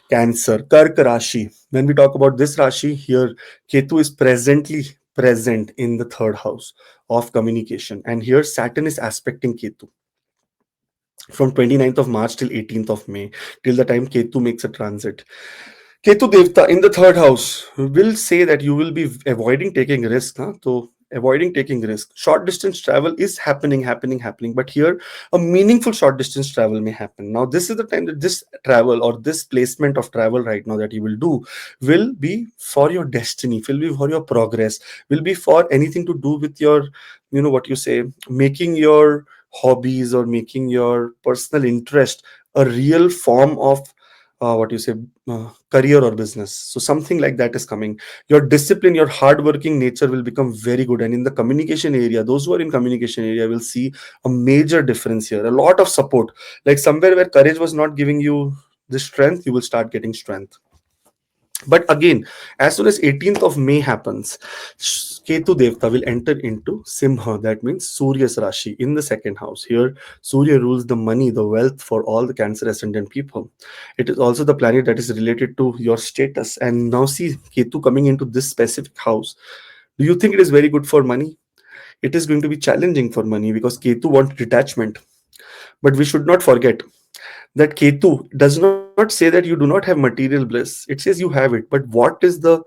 Cancer, Kark Rashi. When we talk about this Rashi here, Ketu is presently present in the third house of communication. And here Saturn is aspecting Ketu from 29th of March till 18th of May, till the time Ketu makes a transit. Ketu Devta in the third house will say that you will be avoiding taking risk. Huh? So avoiding taking risk. Short distance travel is happening. But here, a meaningful short distance travel may happen. Now, this is the time that this travel or this placement of travel right now that you will do will be for your destiny, will be for your progress, will be for anything to do with your, what you say, making your hobbies or making your personal interest a real form of what you say, career or business. So something like that is coming. Your discipline, your hardworking nature will become very good. And in the communication area, those who are in communication area will see a major difference here. A lot of support. Like somewhere where courage was not giving you the strength, you will start getting strength. But again, as soon as 18th of May happens, Ketu Devta will enter into Simha. That means Surya's Rashi in the second house. Here, Surya rules the money, the wealth for all the Cancer ascendant people. It is also the planet that is related to your status. And now see Ketu coming into this specific house. Do you think it is very good for money? It is going to be challenging for money because Ketu wants detachment. But we should not forget that Ketu does not say that you do not have material bliss. It says you have it. But what is the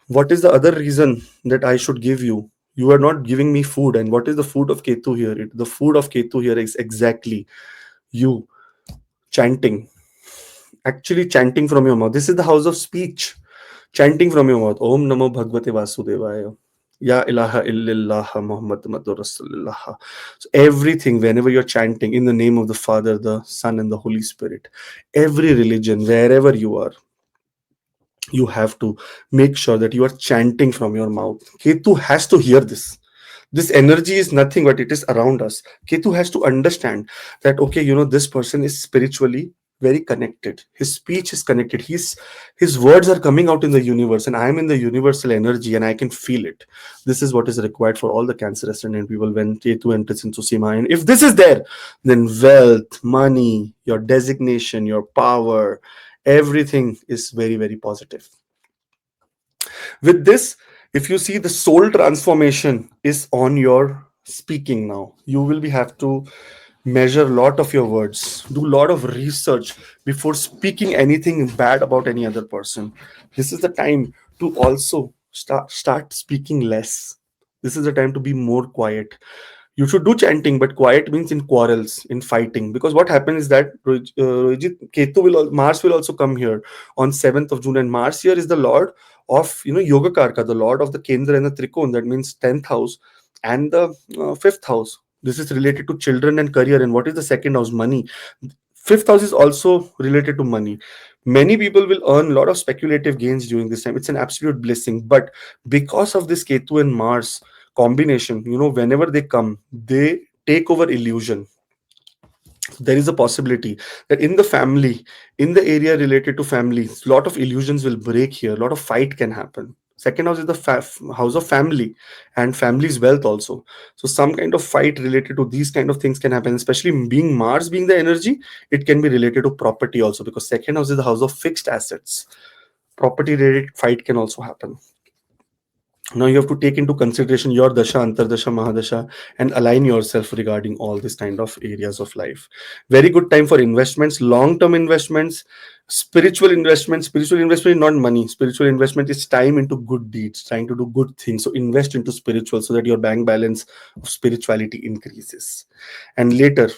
other reason that I should give you? You are not giving me food. And what is the food of Ketu here? The food of Ketu here is exactly you chanting, actually chanting from your mouth. This is the house of speech. Chanting from your mouth. Om Namo Bhagavate Vasudevaya. Ya ilaha illallah Muhammad Madur Rasulullah. So everything, whenever you're chanting in the name of the Father, the Son, and the Holy Spirit, every religion, wherever you are, you have to make sure that you are chanting from your mouth. Ketu has to hear this. This energy is nothing but it is around us. Ketu has to understand that, okay, this person is spiritually very connected. His speech is connected. His words are coming out in the universe, and I am in the universal energy, and I can feel it. This is what is required for all the Cancer ascendant people when Ketu enters into Sima. And if this is there, then wealth, money, your designation, your power, everything is very, very positive. With this, if you see, the soul transformation is on your speaking now. You will be have to measure a lot of your words, do a lot of research before speaking anything bad about any other person. This is the time to also start speaking less. This is the time to be more quiet. You should do chanting, but quiet means in quarrels, in fighting. Because what happens is that Ketu Mars will also come here on 7th of June, and Mars here is the lord of Yoga Karka, the lord of the Kendra and the Trikon. That means 10th house and the 5th house. This is related to children and career. And what is the second house? Money. Fifth house is also related to money. Many people will earn a lot of speculative gains during this time. It's an absolute blessing. But because of this Ketu and Mars combination, whenever they come, they take over illusion. There is a possibility that in the family, in the area related to families, lot of illusions will break here. A lot of fight can happen. Second house is the house of family and family's wealth also. So some kind of fight related to these kind of things can happen, especially being Mars being the energy. It can be related to property also, because second house is the house of fixed assets. Property related fight can also happen. Now you have to take into consideration your dasha, antardasha, mahadasha, and align yourself regarding all these kind of areas of life. Very good time for investments, long term investments, spiritual investments. Spiritual investment is not money. Spiritual investment is time into good deeds, trying to do good things. So invest into spiritual so that your bank balance of spirituality increases. And later,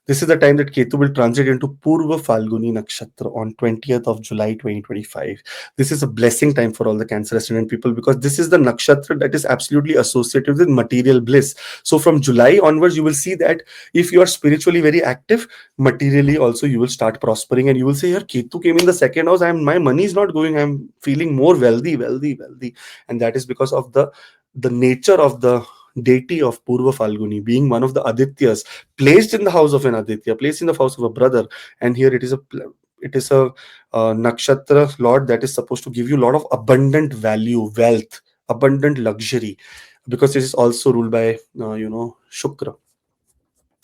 this is the time that Ketu will transit into Purva Phalghuni Nakshatra on 20th of July 2025. This is a blessing time for all the Cancer ascendant people, because this is the nakshatra that is absolutely associated with material bliss. So from July onwards, you will see that if you are spiritually very active, materially also you will start prospering, and you will say, "Here, Ketu came in the second house. My money is not going. I'm feeling more wealthy, wealthy, wealthy," and that is because of the nature of the deity of Purva Phalguni being one of the Adityas, placed in the house of an Aditya, placed in the house of a brother. And here it is a nakshatra lord that is supposed to give you a lot of abundant value, wealth, abundant luxury, because it is also ruled by Shukra.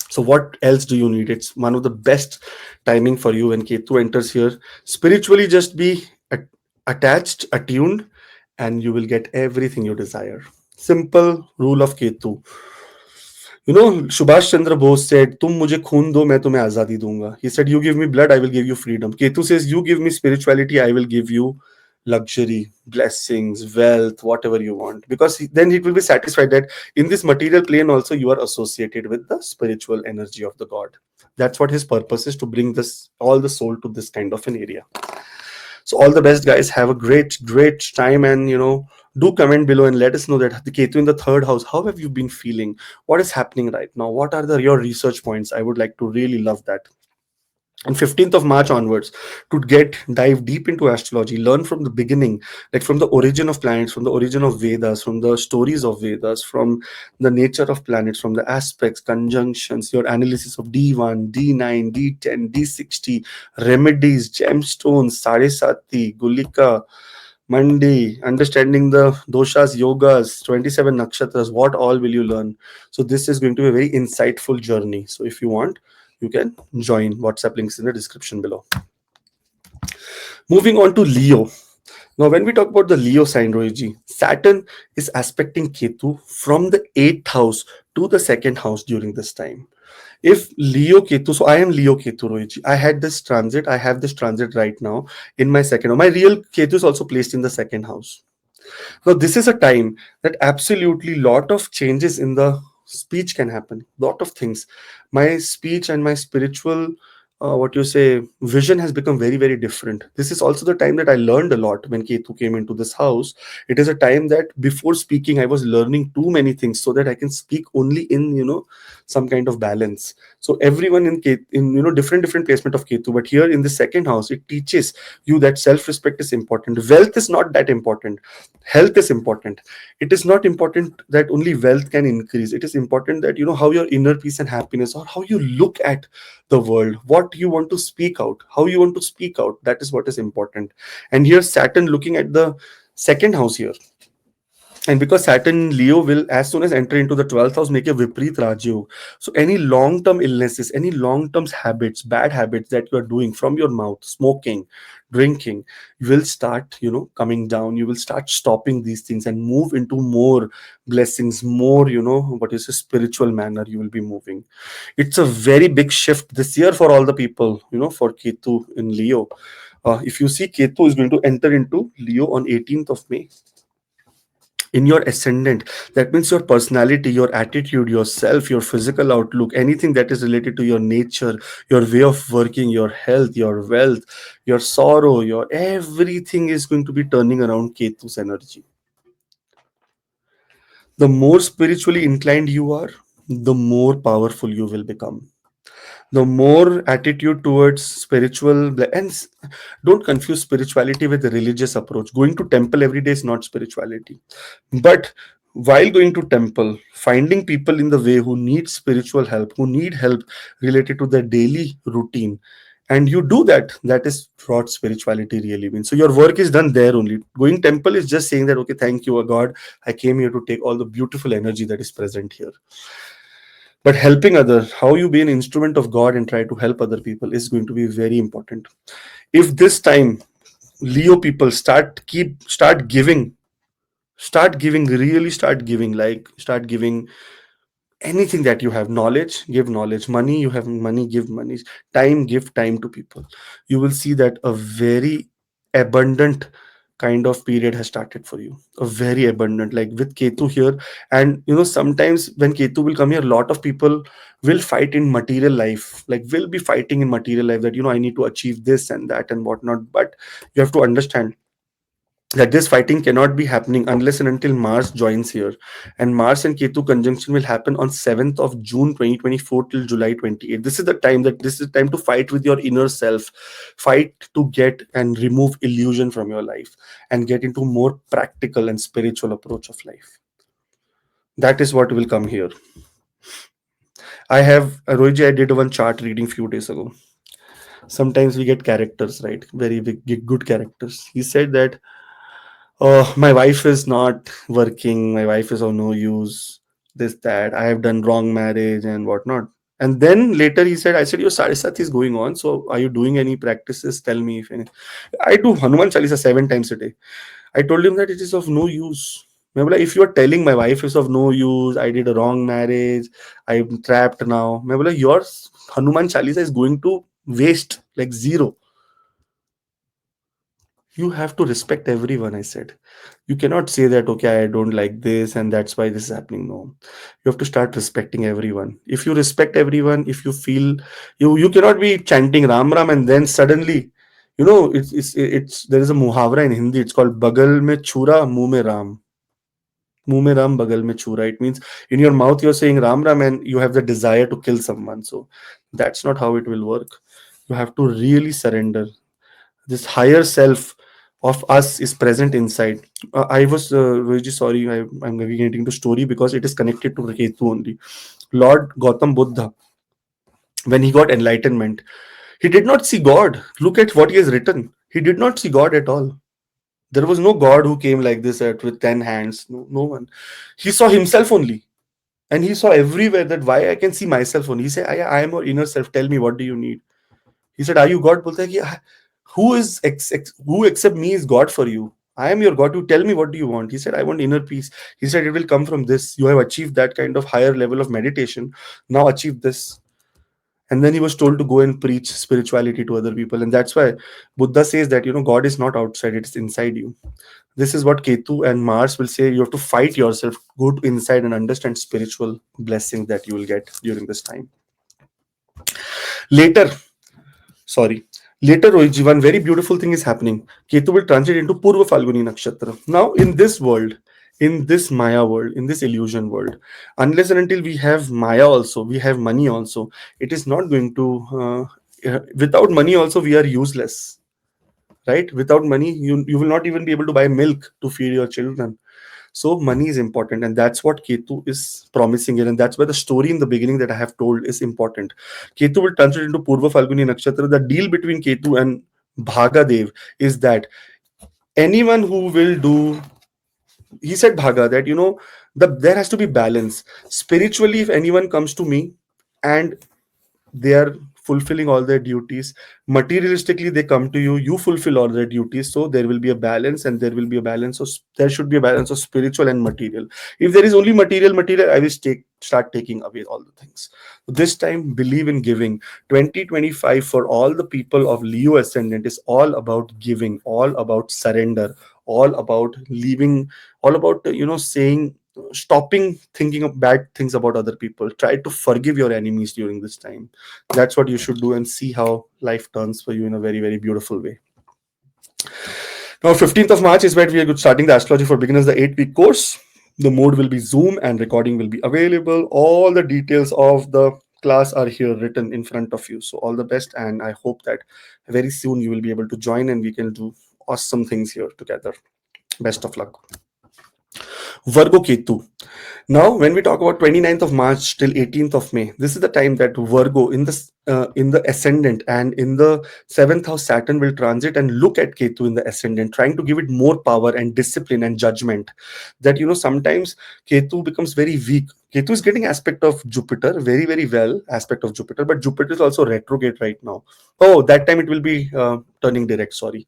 So what else do you need? It's one of the best timing for you when Ketu enters here. Spiritually, just be attached, attuned, and you will get everything you desire. Simple rule of Ketu. Subhash Chandra Bose said, "तुम मुझे खून दो, मैं तुम्हें आजादी दूंगा." He said, "You give me blood, I will give you freedom." Ketu says, "You give me spirituality, I will give you luxury, blessings, wealth, whatever you want." Because then it will be satisfied that in this material plane also you are associated with the spiritual energy of the God. That's what his purpose is, to bring this all the soul to this kind of an area. So all the best, guys. Have a great time, and do comment below and let us know that the Ketu in the third house. How have you been feeling? What is happening right now? What are your research points? I would like to really love that. and 15th of March onwards, to get dive deep into astrology, learn from the beginning, like from the origin of planets, from the origin of Vedas, from the stories of Vedas, from the nature of planets, from the aspects, conjunctions, your analysis of D1, D9, D10, D60, remedies, gemstones, Sarasati, Gulika, Monday, understanding the doshas, yogas, 27 nakshatras, what all will you learn? So, this is going to be a very insightful journey. So, if you want, you can join. WhatsApp links in the description below. Moving on to Leo. Now, when we talk about the Leo sign, Rohiji, Saturn is aspecting Ketu from the 8th house to the 2nd house during this time. If Leo Ketu, so I am Leo Ketu, Rohiji. I had this transit, I have this transit right now in my second house. My real Ketu is also placed in the 2nd house. So this is a time that absolutely lot of changes in the speech can happen. Lot of things. My speech and my spiritual, what you say, vision has become very, very different. This is also the time that I learned a lot when Ketu came into this house. It is a time that before speaking, I was learning too many things so that I can speak only in, some kind of balance. So everyone in Ketu, in different placement of Ketu, but here in the 2nd house, it teaches you that self-respect is important. Wealth is not that important. Health is important. It is not important that only wealth can increase. It is important that how your inner peace and happiness, or how you look at the world, what you want to speak out, how you want to speak out, that is what is important. And here Saturn looking at the 2nd house here, and because Saturn in Leo will, as soon as enter into the 12th house, make a Vipreet Rajyog. So any long-term illnesses, any long-term habits, bad habits that you are doing from your mouth, smoking, drinking, you will start, coming down. You will start stopping these things and move into more blessings, more, what is a spiritual manner you will be moving. It's a very big shift this year for all the people, for Ketu in Leo. If you see, Ketu is going to enter into Leo on 18th of May in your ascendant. That means your personality, your attitude, yourself, your physical outlook, anything that is related to your nature, your way of working, your health, your wealth, your sorrow, your everything is going to be turning around Ketu's energy. The more spiritually inclined you are, the more powerful you will become. The more attitude towards don't confuse spirituality with a religious approach. Going to temple every day is not spirituality. But while going to temple, finding people in the way who need spiritual help, who need help related to their daily routine, and you do that, that is what spirituality really means. So your work is done there only. Going temple is just saying that, okay, thank you, God, I came here to take all the beautiful energy that is present here. But helping others, how you be an instrument of God and try to help other people, is going to be very important. If this time Leo people start giving, really start giving, like start giving anything that you have. Knowledge, give knowledge. Money, you have money, give money. Time, give time to people. You will see that a very abundant kind of period has started for you. A very abundant, like with Ketu here. And sometimes when Ketu will come here, a lot of people will fight in material life, like will be fighting in material life, that I need to achieve this and that and whatnot. But you have to understand that this fighting cannot be happening unless and until Mars joins here. And Mars and Ketu conjunction will happen on 7th of June 2024 till July 28th. This is the time to fight with your inner self, fight to get and remove illusion from your life and get into more practical and spiritual approach of life. That is what will come here. I have Rohiji, I did one chart reading few days ago. Sometimes we get characters, right? Very big, good characters. He said that, oh, my wife is not working. My wife is of no use. This, that. I have done wrong marriage and whatnot. And then later he said, I said, your Sadisat is going on. So are you doing any practices? Tell me if any. I do Hanuman Chalisa 7 times a day. I told him that it is of no use. Maybe if you are telling my wife is of no use, I did a wrong marriage, I'm trapped now. Maybe your Hanuman Chalisa is going to waste like zero. You have to respect everyone, I said. You cannot say that, okay, I don't like this and that's why this is happening. No, you have to start respecting everyone. If you respect everyone, if you feel, you cannot be chanting Ram Ram and then suddenly, it's there is a muhavra in Hindi. It's called Bagal mein chura, muh mein Ram. Muh mein Ram, bagal mein chura. It means in your mouth you're saying Ram Ram and you have the desire to kill someone. So that's not how it will work. You have to really surrender. This higher self of us is present inside. I was really sorry. I'm getting into story because it is connected to Ketu only. Lord Gautam Buddha, when he got enlightenment, he did not see God. Look at what he has written. He did not see God at all. There was no God who came like this with 10 hands. No, no one. He saw himself only. And he saw everywhere that why I can see myself only. He said, I am your inner self. Tell me, what do you need? He said, are you God? बोलता है कि who is who except me is God for you? I am your God. You tell me, what do you want? He said, I want inner peace. He said, it will come from this. You have achieved that kind of higher level of meditation. Now achieve this. And then he was told to go and preach spirituality to other people. And that's why Buddha says that, God is not outside, it's inside you. This is what Ketu and Mars will say. You have to fight yourself, go to inside and understand spiritual blessings that you will get during this time. Later, sorry. Later, Rohitji, one very beautiful thing is happening. Ketu will transit into Purva Phalghuni Nakshatra. Now, in this world, in this Maya world, in this illusion world, unless and until we have Maya also, we have money also, it is not going to, without money also, we are useless, right? Without money, you will not even be able to buy milk to feed your children. So money is important, and that's what Ketu is promising here, and that's why the story in the beginning that I have told is important. Ketu will transit into Purva Phalguni Nakshatra. The deal between Ketu and Bhagadev is that anyone who will do, he said Bhaga that there has to be balance spiritually. If anyone comes to me and they are fulfilling all their duties, materialistically they come to you, you fulfill all their duties, so there will be a balance, and there should be a balance of spiritual and material. If there is only material, I will start taking away all the things. This time, believe in giving. 2025 for all the people of Leo ascendant is all about giving, all about surrender, all about leaving, all about saying, stopping thinking of bad things about other people. Try to forgive your enemies during this time. That's what you should do, and see how life turns for you in a very, very beautiful way. Now, 15th of March is where we are starting the Astrology for Beginners, the 8-week course. The mode will be Zoom, and recording will be available. All the details of the class are here written in front of you. So all the best, and I hope that very soon you will be able to join and we can do awesome things here together. Best of luck. Virgo Ketu. Now, when we talk about 29th of March till 18th of May, this is the time that Virgo in the ascendant and in the seventh house, Saturn will transit and look at Ketu in the ascendant, trying to give it more power and discipline and judgment. That sometimes Ketu becomes very weak. Ketu is getting aspect of Jupiter, very, very well aspect of Jupiter, but Jupiter is also retrograde right now. Oh, that time it will be turning direct. Sorry.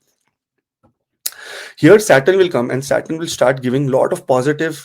Here Saturn will come, and Saturn will start giving lot of positive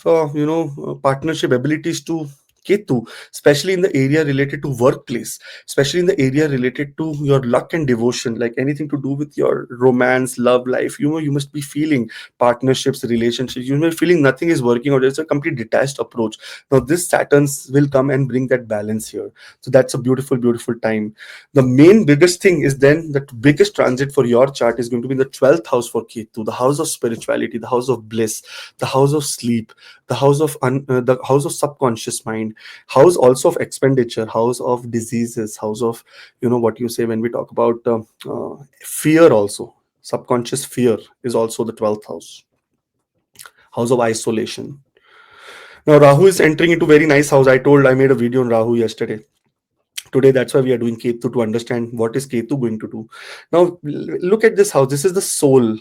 partnership abilities to Ketu, especially in the area related to workplace, especially in the area related to your luck and devotion, like anything to do with your romance, love life. You must be feeling partnerships, relationships. You must be feeling nothing is working out. It's a complete detached approach. Now this Saturns will come and bring that balance here. So that's a beautiful, beautiful time. The main biggest thing is then the biggest transit for your chart is going to be in the 12th house for Ketu, the house of spirituality, the house of bliss, the house of sleep, the house of subconscious mind, house also of expenditure, house of diseases, house of what you say when we talk about fear also. Subconscious fear is also the 12th house, house of isolation. Now Rahu is entering into very nice house. I made a video on Rahu yesterday. Today, that's why we are doing Ketu, to understand what is Ketu going to do. Now look at this house. This is the soul.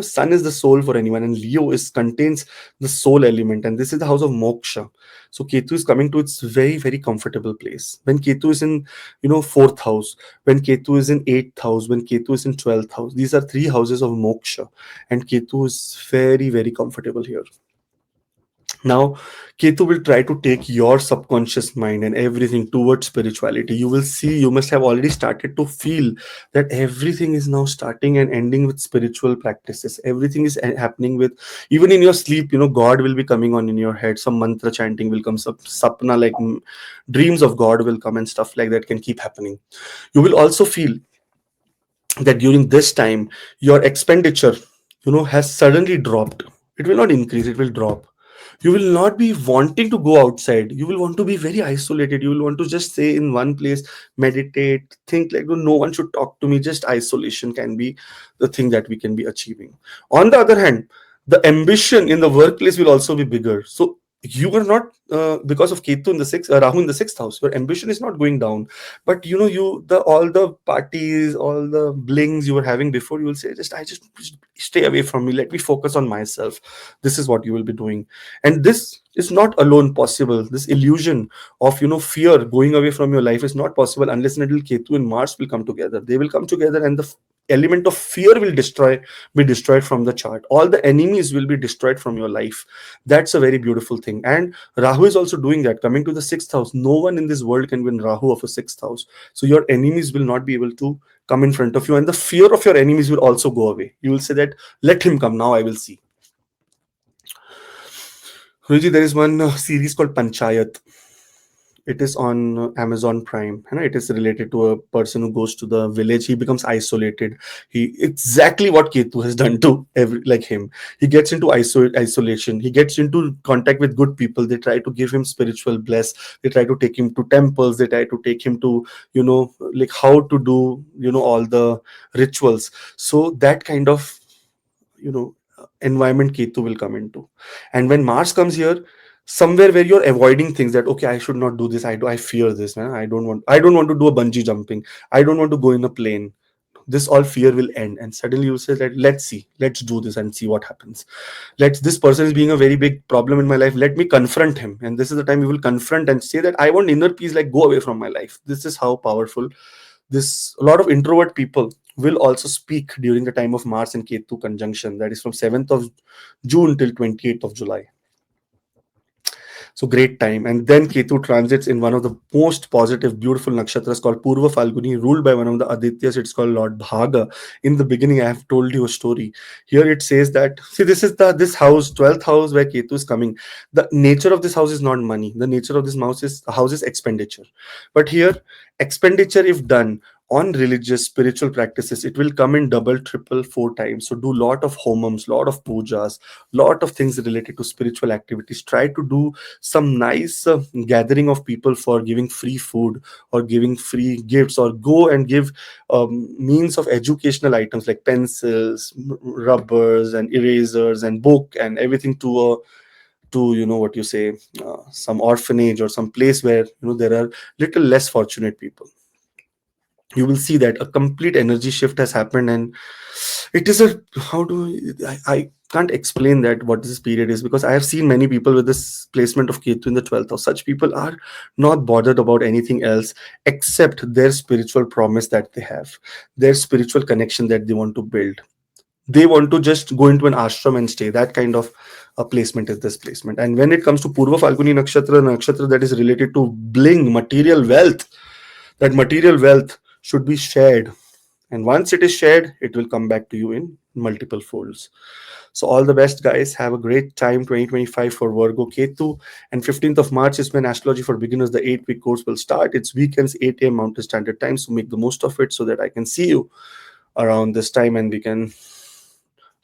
Sun is the soul for anyone, and Leo is contains the soul element, and this is the house of moksha. So Ketu is coming to its very, very comfortable place. When Ketu is in fourth house, when Ketu is in eighth house, when Ketu is in 12th house, these are three houses of moksha, and Ketu is very, very comfortable here. Now, Ketu will try to take your subconscious mind and everything towards spirituality. You will see, you must have already started to feel that everything is now starting and ending with spiritual practices. Everything is happening with, even in your sleep, God will be coming on in your head. Some mantra chanting will come, sapna, like dreams of God will come, and stuff like that can keep happening. You will also feel that during this time, your expenditure, has suddenly dropped. It will not increase, it will drop. You will not be wanting to go outside. You will want to be very isolated. You will want to just stay in one place, meditate, think like, no one should talk to me. Just isolation can be the thing that we can be achieving. On the other hand, the ambition in the workplace will also be bigger. So you are not, because of Ketu in the sixth, Rahu in the sixth house, your ambition is not going down. But the all the parties, all the blings you were having before, you will say, just stay away from me. Let me focus on myself. This is what you will be doing. And this is not alone possible. This illusion of fear going away from your life is not possible unless and until Ketu and Mars will come together. They will come together, and the element of fear will be destroyed from the chart. All the enemies will be destroyed from your life. That's a very beautiful thing. And Rahu is also doing that, coming to the sixth house. No one in this world can win Rahu of a sixth house. So your enemies will not be able to come in front of you, and the fear of your enemies will also go away. You will say that, let him come, now I will see. Ruji, there is one series called Panchayat. It is on Amazon Prime. It is related to a person who goes to the village. He becomes isolated. He exactly what Ketu has done to every like him. He gets into isolation. He gets into contact with good people. They try to give him spiritual bless. They try to take him to temples. They try to take him to like how to do all the rituals. So that kind of environment Ketu will come into. And when Mars comes here, somewhere where you're avoiding things, that okay, I should not do this, I fear this, man. I don't want to do a bungee jumping, I don't want to go in a plane. This all fear will end, and suddenly you say that, let's do this and see what happens. This person is being a very big problem in my life, let me confront him. And this is the time you will confront and say that, I want inner peace, like go away from my life. This is how powerful this. A lot of introvert people will also speak during the time of Mars and Ketu conjunction, that is from 7th of June till 28th of July. So great time. And then Ketu transits in one of the most positive, beautiful nakshatras called Purva Phalghuni, ruled by one of the Adityas. It's called Lord Bhaga. In the beginning, I have told you a story. Here it says that, see, this is this house, 12th house where Ketu is coming. The nature of this house is not money. The nature of this house is expenditure. But here, expenditure, if done on religious spiritual practices, it will come in double, triple, four times. So do lot of homams, lot of pujas, lot of things related to spiritual activities. Try to do some nice gathering of people for giving free food or giving free gifts, or go and give means of educational items like pencils, rubbers and erasers and book and everything to what you say, some orphanage or some place where there are little less fortunate people. You will see that a complete energy shift has happened. And it is a, how do I can't explain that what this period is, because I have seen many people with this placement of Ketu in the 12th house. Such people are not bothered about anything else except their spiritual promise that they have, their spiritual connection that they want to build. They want to just go into an ashram and stay. That kind of a placement is this placement. And when it comes to Purva Phalguni Nakshatra that is related to bling, material wealth, that material wealth should be shared. And once it is shared, it will come back to you in multiple folds. So all the best, guys. Have a great time 2025 for Virgo Ketu. And 15th of March is when Astrology for Beginners, the 8-week course, will start. It's weekends, 8 a.m. Mountain Standard Time. So make the most of it so that I can see you around this time and we can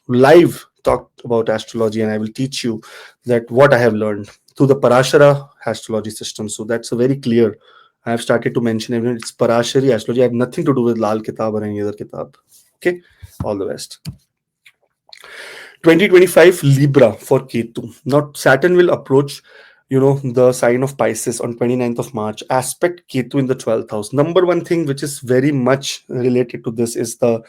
live talk about astrology, and I will teach you that what I have learned through the Parashara astrology system. So that's a very clear. I have started to mention everyone, it's Parashari astrology. I have nothing to do with Lal Kitab or any other Kitab. Okay, all the best. 2025 Libra for Ketu. Now Saturn will approach the sign of Pisces on 29th of March. Aspect Ketu in the 12th house. Number one thing which is very much related to this is the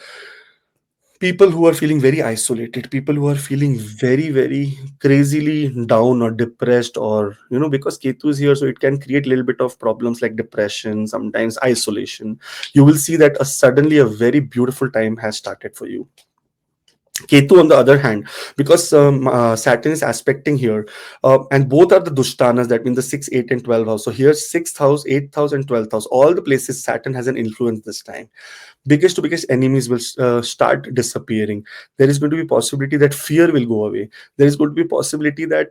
people who are feeling very isolated, people who are feeling very, very crazily down or depressed, or because Ketu is here, so it can create a little bit of problems like depression, sometimes isolation. You will see that suddenly a very beautiful time has started for you. Ketu, on the other hand, because Saturn is aspecting here, and both are the Dushtanas, that means the 6, 8, and 12 house. So here, 6th house, 8th house, and 12th house, all the places Saturn has an influence this time. biggest to biggest enemies will start disappearing. There is going to be possibility that fear will go away. There is going to be possibility that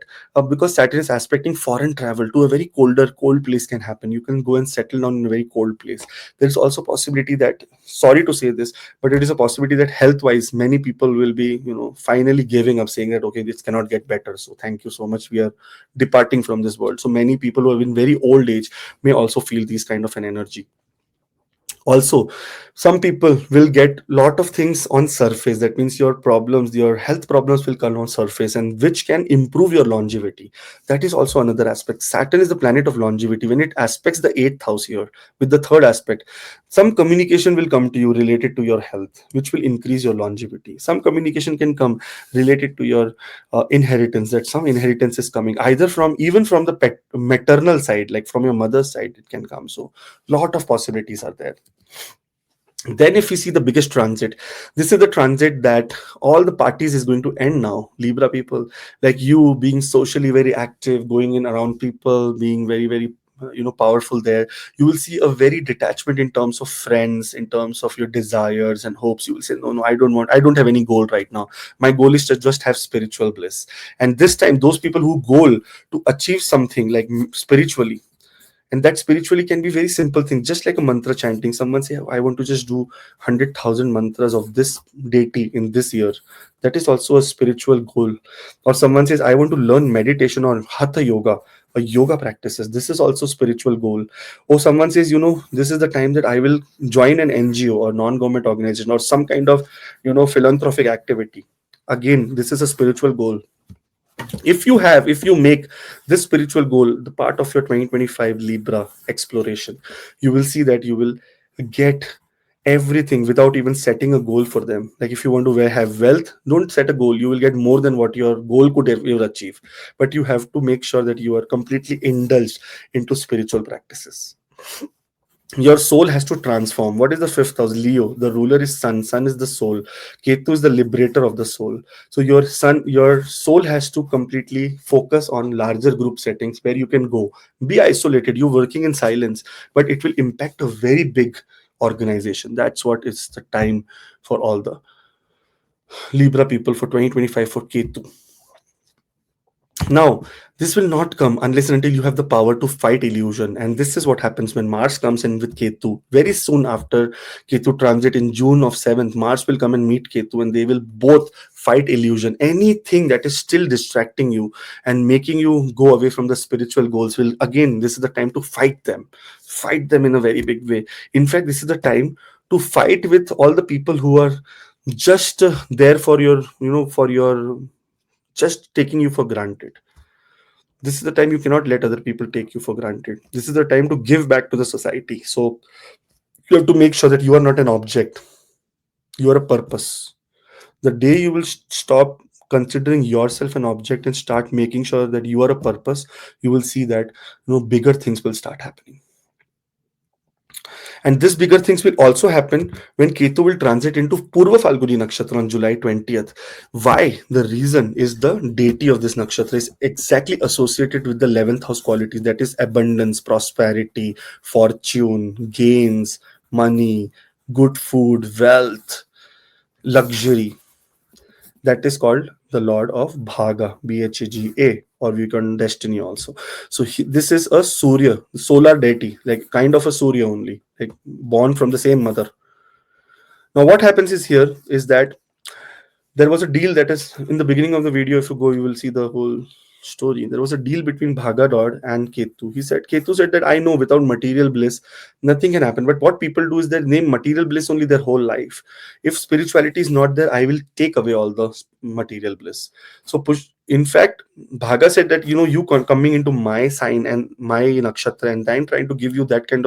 because Saturn is aspecting foreign travel to a very cold place can happen. You can go and settle down in a very cold place. There is also possibility that, sorry to say this, but it is a possibility that health wise many people will be, finally giving up, saying that okay, this cannot get better, so thank you so much, we are departing from this world. So many people who have been very old age may also feel these kind of an energy. Also, some people will get lot of things on surface. That means your problems, your health problems will come on surface, and which can improve your longevity. That is also another aspect. Saturn is the planet of longevity. When it aspects the eighth house here with the third aspect, some communication will come to you related to your health, which will increase your longevity. Some communication can come related to your inheritance, that some inheritance is coming either from, even from the maternal side, like from your mother's side it can come. So lot of possibilities are there. Then if we see the biggest transit, this is the transit that all the parties is going to end now. Libra people, like you being socially very active, going in around people, being very very powerful there, you will see a very detachment in terms of friends, in terms of your desires and hopes. You will say, no, I don't have any goal right now. My goal is to just have spiritual bliss. And this time those people who goal to achieve something like spiritually, and that spiritually can be very simple things, just like a mantra chanting. Someone say, I want to just do 100,000 mantras of this deity in this year. That is also a spiritual goal. Or someone says, I want to learn meditation or hatha yoga, or yoga practices. This is also spiritual goal. Or someone says, this is the time that I will join an NGO or non-government organization or some kind of philanthropic activity. Again, this is a spiritual goal. If you make this spiritual goal the part of your 2025 Libra exploration, you will see that you will get everything without even setting a goal for them. Like if you want to have wealth, don't set a goal, you will get more than what your goal could ever achieve. But you have to make sure that you are completely indulged into spiritual practices. Your soul has to transform. What is the fifth house? Leo, the ruler is sun is the soul. Ketu is the liberator of the soul. So your soul has to completely focus on larger group settings where you can go, be isolated, you working in silence, but it will impact a very big organization. That's what is the time for all the Libra people for 2025 for Ketu. Now, this will not come unless and until you have the power to fight illusion. And this is what happens when Mars comes in with Ketu. Very soon after Ketu transit in June of 7th, Mars will come and meet Ketu, and they will both fight illusion. Anything that is still distracting you and making you go away from the spiritual goals will, again, this is the time to fight them. Fight them in a very big way. In fact, this is the time to fight with all the people who are just there for your, for your, just taking you for granted. This is the time you cannot let other people take you for granted. This is the time to give back to the society. So you have to make sure that you are not an object, you are a purpose. The day you will stop considering yourself an object and start making sure that you are a purpose, you will see that bigger things will start happening. And this bigger things will also happen when Ketu will transit into Purva Phalghuni Nakshatra on July 20th. Why? The reason is the deity of this nakshatra is exactly associated with the 11th house quality, that is abundance, prosperity, fortune, gains, money, good food, wealth, luxury. That is called the Lord of Bhaga, Bhaga, or we can destiny also. So this is a Surya, solar deity, like kind of a Surya only, like born from the same mother. Now, what happens is here is that there was a deal that is in the beginning of the video. If you go, you will see the whole story. There was a deal between Bhagadod and Ketu. Ketu said that I know without material bliss, nothing can happen. But what people do is they name material bliss only their whole life. If spirituality is not there, I will take away all the material bliss. So push. In fact, Bhaga said that coming into my sign and my nakshatra, and I'm trying to give you that kind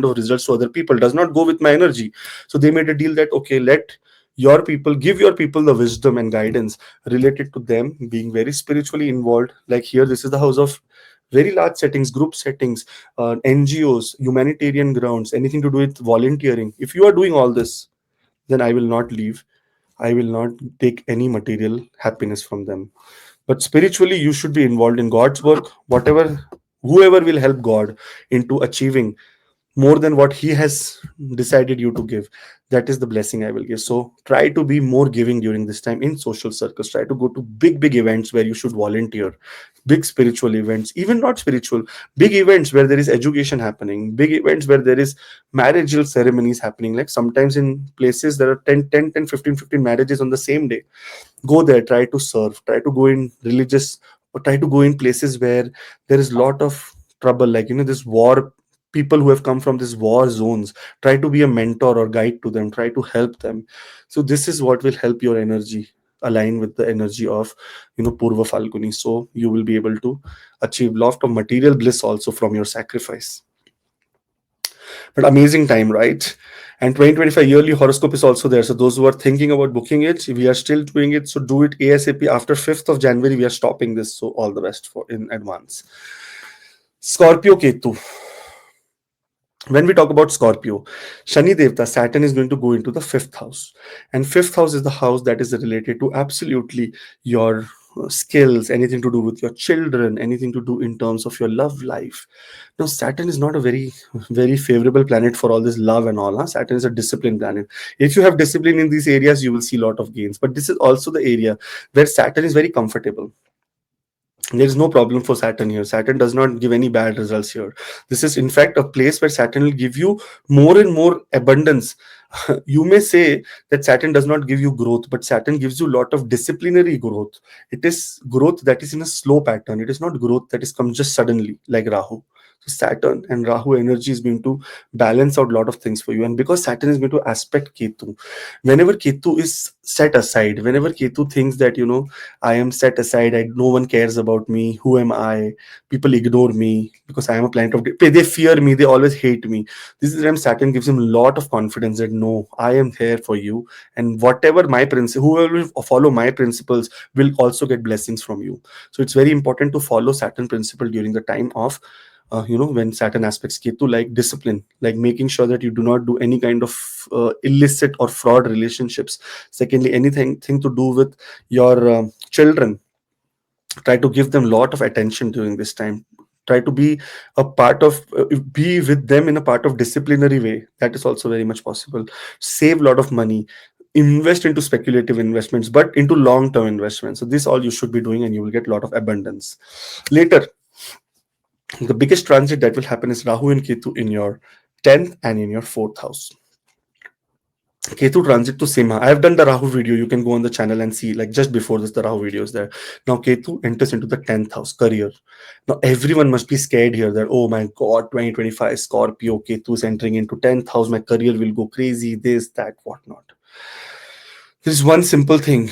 of results to other people does not go with my energy. So they made a deal that okay, let your people give your people the wisdom and guidance related to them being very spiritually involved. Like here, this is the house of very large settings, group settings, NGOs, humanitarian grounds, anything to do with volunteering. If you are doing all this, then I will not leave. I will not take any material happiness from them. But spiritually, you should be involved in God's work. Whoever will help God into achieving more than what he has decided you to give. That is the blessing I will give. So try to be more giving during this time in social circles. Try to go to big events where you should volunteer, big spiritual events, even not spiritual, big events where there is education happening, big events where there is marriageal ceremonies happening. Like sometimes in places there are 10, 15 marriages on the same day. Go there, try to serve, try to go in religious, or try to go in places where there is lot of trouble, like this war, people who have come from these war zones. Try to be a mentor or guide to them, try to help them. So this is what will help your energy align with the energy of Purva Phalguni, so you will be able to achieve lot of material bliss also from your sacrifice. But amazing time, right? And 2025 yearly horoscope is also there. So those who are thinking about booking it, we are still doing it. So do it ASAP. After 5th of January, we are stopping this. So all the best for in advance. Scorpio Ketu. When we talk about Scorpio, Shani Devta, Saturn is going to go into the fifth house. And fifth house is the house that is related to absolutely your skills, anything to do with your children, anything to do in terms of your love life. Now, Saturn is not a very favorable planet for all this love and all. Huh? Saturn is a discipline planet. If you have discipline in these areas, you will see a lot of gains. But this is also the area where Saturn is very comfortable. There is no problem for Saturn here. Saturn does not give any bad results here. This is in fact a place where Saturn will give you more and more abundance. You may say that Saturn does not give you growth, but Saturn gives you a lot of disciplinary growth. It is growth that is in a slow pattern. It is not growth that is come just suddenly like Rahu. So Saturn and Rahu energy is going to balance out a lot of things for you. And because Saturn is going to aspect Ketu, whenever Ketu is set aside, whenever Ketu thinks that, I am set aside, no one cares about me, who am I? People ignore me because I am a planet of, they fear me, they always hate me. This is when Saturn gives him a lot of confidence that no, I am here for you, and whatever my principle, whoever will follow my principles will also get blessings from you. So it's very important to follow Saturn principle during the time of when Saturn aspects Ketu, like discipline, like making sure that you do not do any kind of illicit or fraud relationships. Secondly, anything thing to do with your children, try to give them a lot of attention during this time. Try to be a part of be with them in a part of disciplinary way. That is also very much possible. Save a lot of money, invest into speculative investments, but into long term investments. So this all you should be doing, and you will get a lot of abundance. Later, the biggest transit that will happen is Rahu and Ketu in your 10th and in your 4th house. Ketu transit to Simha. I have done the Rahu video. You can go on the channel and see, like just before this, the Rahu video is there. Now Ketu enters into the 10th house, career. Now everyone must be scared here that, oh my God, 2025 Scorpio, Ketu is entering into 10th house. My career will go crazy, this, that, whatnot. There's one simple thing.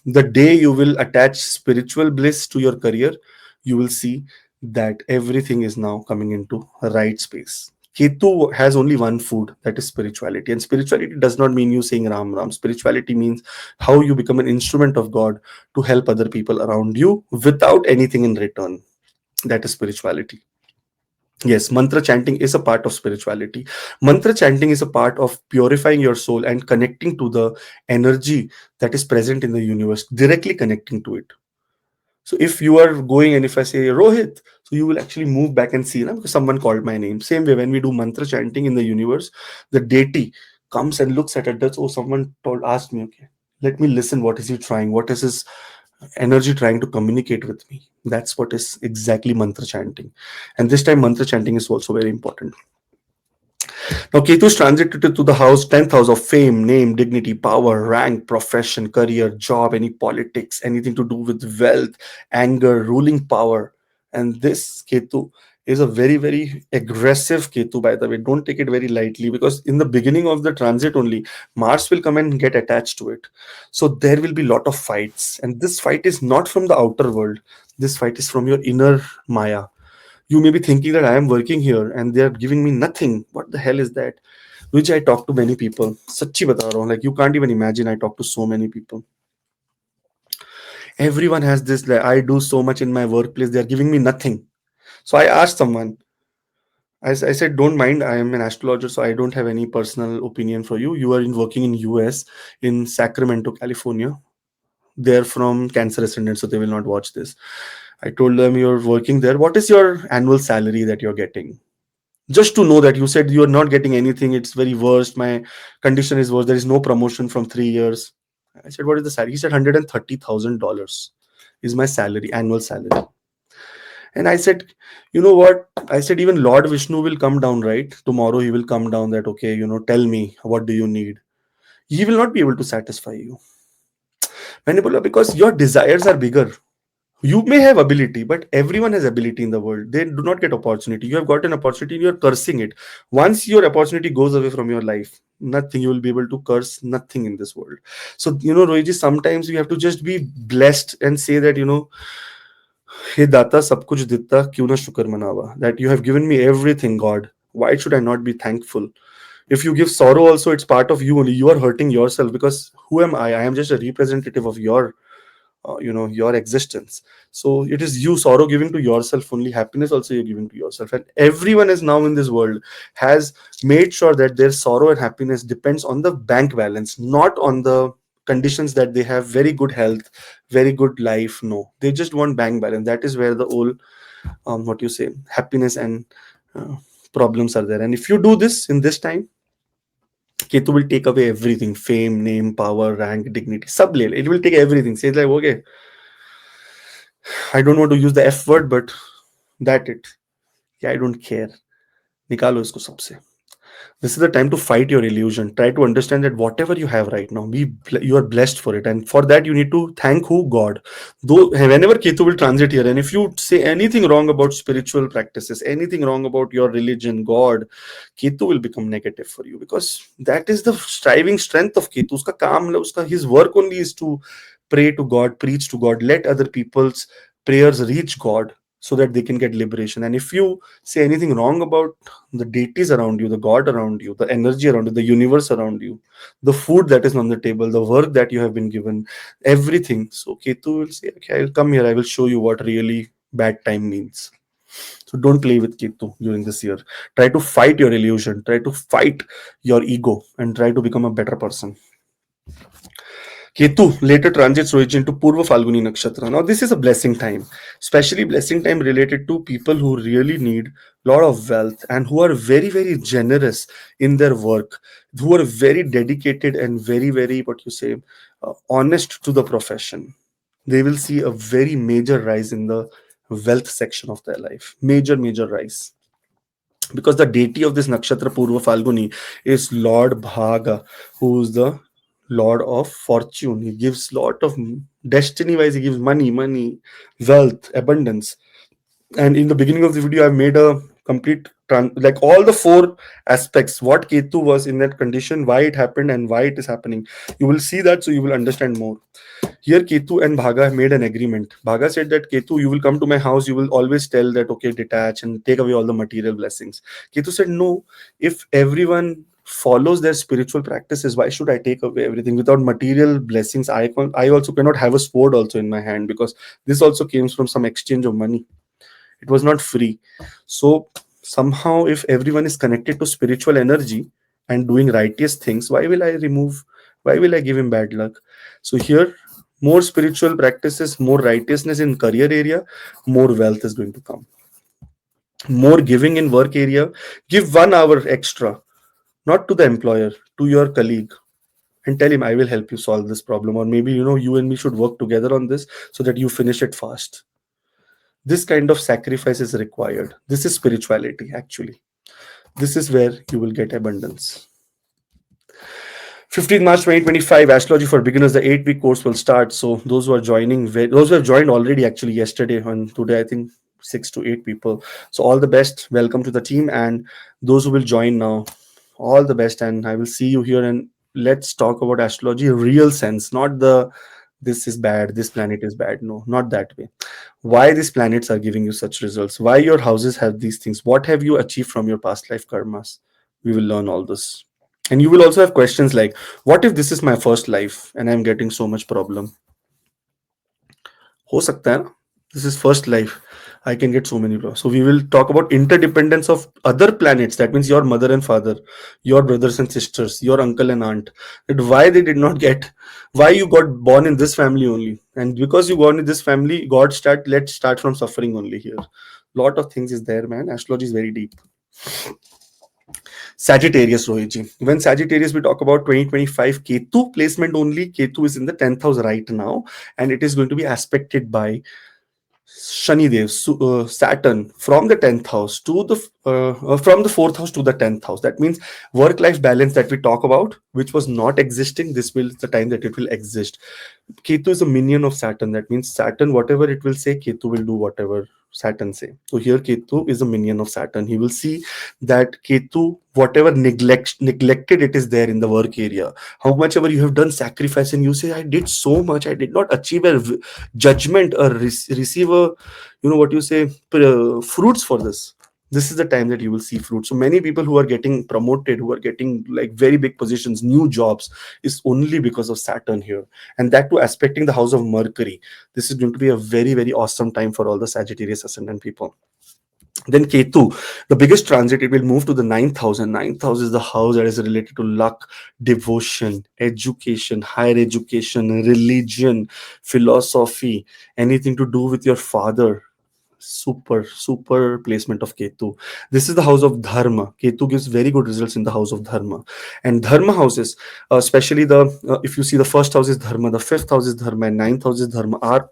The day you will attach spiritual bliss to your career, you will see that everything is now coming into right space. Ketu has only one food, that is spirituality. And spirituality does not mean you saying Ram Ram. Spirituality means how you become an instrument of God to help other people around you without anything in return. That is spirituality. Yes, mantra chanting is a part of spirituality. Mantra chanting is a part of purifying your soul and connecting to the energy that is present in the universe, directly connecting to it. So if you are going and if I say Rohit, so you will actually move back and see, because someone called my name. Same way when we do mantra chanting in the universe, the deity comes and looks at it. That's, oh, someone asked me, okay, let me listen. What is he trying? What is his energy trying to communicate with me? That's what is exactly mantra chanting. And this time mantra chanting is also very important. Now, Ketu's transited to the house, 10th house of fame, name, dignity, power, rank, profession, career, job, any politics, anything to do with wealth, anger, ruling power. And this Ketu is a very aggressive Ketu, by the way. Don't take it very lightly, because in the beginning of the transit only, Mars will come and get attached to it. So there will be a lot of fights. And this fight is not from the outer world. This fight is from your inner Maya. You may be thinking that I am working here and they are giving me nothing. What the hell is that? Which I talk to many people. Sachi bata raha hu. Like you can't even imagine. I talk to so many people. Everyone has this. Like, I do so much in my workplace. They are giving me nothing. So I asked someone. I said, don't mind. I am an astrologer, so I don't have any personal opinion for you. You are working in US, in Sacramento, California. They're from Cancer ascendant, so they will not watch this. I told them, you're working there. What is your annual salary that you're getting? just to know that you said you are not getting anything, it's very worst, my condition is worse, there is no promotion from 3 years. I said, what is the salary? He said $130,000 is my salary, annual salary. And I said, you know what? I said, even Lord Vishnu will come down, right? Tomorrow he will come down that, okay, tell me, what do you need? He will not be able to satisfy you. Manipula, because your desires are bigger. You may have ability, but everyone has ability in the world. They do not get opportunity. You have got an opportunity and you're cursing it. Once your opportunity goes away from your life, nothing, you will be able to curse nothing in this world. So, Rohiji, sometimes you have to just be blessed and say that, Hey Data, sab kuch ditta, kyun na shukar manawa? That you have given me everything, God. Why should I not be thankful? If you give sorrow also, it's part of you only. You are hurting yourself, because who am I? I am just a representative of your existence. So it is you, sorrow giving to yourself only, happiness also you're giving to yourself. And everyone is now in this world has made sure that their sorrow and happiness depends on the bank balance, not on the conditions that they have very good health, very good life. No, they just want bank balance. That is where the whole what you say, happiness and uh, problems are there. And if you do this in this time, Ketu will take away everything: fame, name, power, rank, dignity. Sab le le. It will take everything. Say like, okay, I don't want to use the F word, but that it. Yeah, I don't care. निकालो इसको सबसे. This is the time to fight your illusion. Try to understand that whatever you have right now, you are blessed for it, and for that you need to thank who? God. Though whenever Ketu will transit here, and if you say anything wrong about spiritual practices, anything wrong about your religion, God, Ketu will become negative for you, because that is the striving strength of Ketu. Uska kaam, his work only is to pray to God, preach to God, let other people's prayers reach God so that they can get liberation. And if you say anything wrong about the deities around you, the God around you, the energy around you, the universe around you, the food that is on the table, the work that you have been given, everything. So Ketu will say, okay, I'll come here, I will show you what really bad time means. So don't play with Ketu during this year. Try to fight your illusion, try to fight your ego, and try to become a better person. Ketu later transits Rohit into Purva Phalghuni Nakshatra. Now, this is a blessing time, especially blessing time related to people who really need a lot of wealth and who are very, very generous in their work, who are very dedicated and very, very, what you say, honest to the profession. They will see a very major rise in the wealth section of their life. Major, major rise, because the deity of this nakshatra Purva Phalguni is Lord Bhaga, who's the Lord of Fortune. He gives lot of destiny wise. He gives money, wealth, abundance. And in the beginning of the video, I've made a complete like all the four aspects. What Ketu was in that condition, why it happened, and why it is happening. You will see that, so you will understand more. Here, Ketu and Bhaga made an agreement. Bhaga said that, Ketu, you will come to my house, you will always tell that, okay, detach and take away all the material blessings. Ketu said, no, if everyone follows their spiritual practices, why should I take away everything? Without material blessings, I also cannot have a sword also in my hand, because this also came from some exchange of money. It was not free. So somehow, if everyone is connected to spiritual energy and doing righteous things, why will I give him bad luck? So here, more spiritual practices, more righteousness in career area, more wealth is going to come. More giving in work area. Give 1 hour extra, not to the employer, to your colleague, and tell him, I will help you solve this problem, or maybe you and me should work together on this so that you finish it fast. This kind of sacrifice is required. This is spirituality, actually. This is where you will get abundance. 15th March 2025, Astrology for Beginners, the 8-week course will start. So those who are joining, those who have joined already actually yesterday, and today I think 6 to 8 people. So all the best. Welcome to the team. And those who will join now, all the best. And I will see you here, and let's talk about astrology, real sense, not the this is bad, this planet is bad. No, not that way. Why these planets are giving you such results, why your houses have these things, what have you achieved from your past life karmas. We will learn all this. And you will also have questions like, what if this is my first life and I'm getting so much problem? हो सकता है ना? This is first life, I can get so many problems. So we will talk about interdependence of other planets. That means your mother and father, your brothers and sisters, your uncle and aunt. That why they did not get, why you got born in this family only, and because you born in this family, let's start from suffering only here. Lot of things is there, man. Astrology is very deep. Sagittarius, Rohitji. When Sagittarius, we talk about 2025 Ketu placement only. Ketu is in the 10th house right now, and it is going to be aspected by Shani Dev, Saturn from the 10th house to the from the 4th house to the 10th house. That means work-life balance that we talk about, which was not existing. This will the time that it will exist. Ketu is a minion of Saturn. That means Saturn, whatever it will say, Ketu will do whatever Saturn say. So here Ketu is a minion of Saturn. He will see that Ketu, whatever neglected it is there in the work area, how much ever you have done sacrifice, and you say, I did so much, I did not achieve a judgment or receive a, what you say, fruits for this. This is the time that you will see fruit. So many people who are getting promoted, who are getting like very big positions, new jobs, is only because of Saturn here, and that too aspecting the house of Mercury. This is going to be a very, very awesome time for all the Sagittarius ascendant people. Then Ketu, the biggest transit, it will move to the ninth house, and ninth house is the house that is related to luck, devotion, education, higher education, religion, philosophy, anything to do with your father. Super placement of Ketu. This is the house of Dharma. Ketu gives very good results in the house of Dharma. And Dharma houses, especially the if you see, the first house is Dharma, the fifth house is Dharma, and ninth house is Dharma, are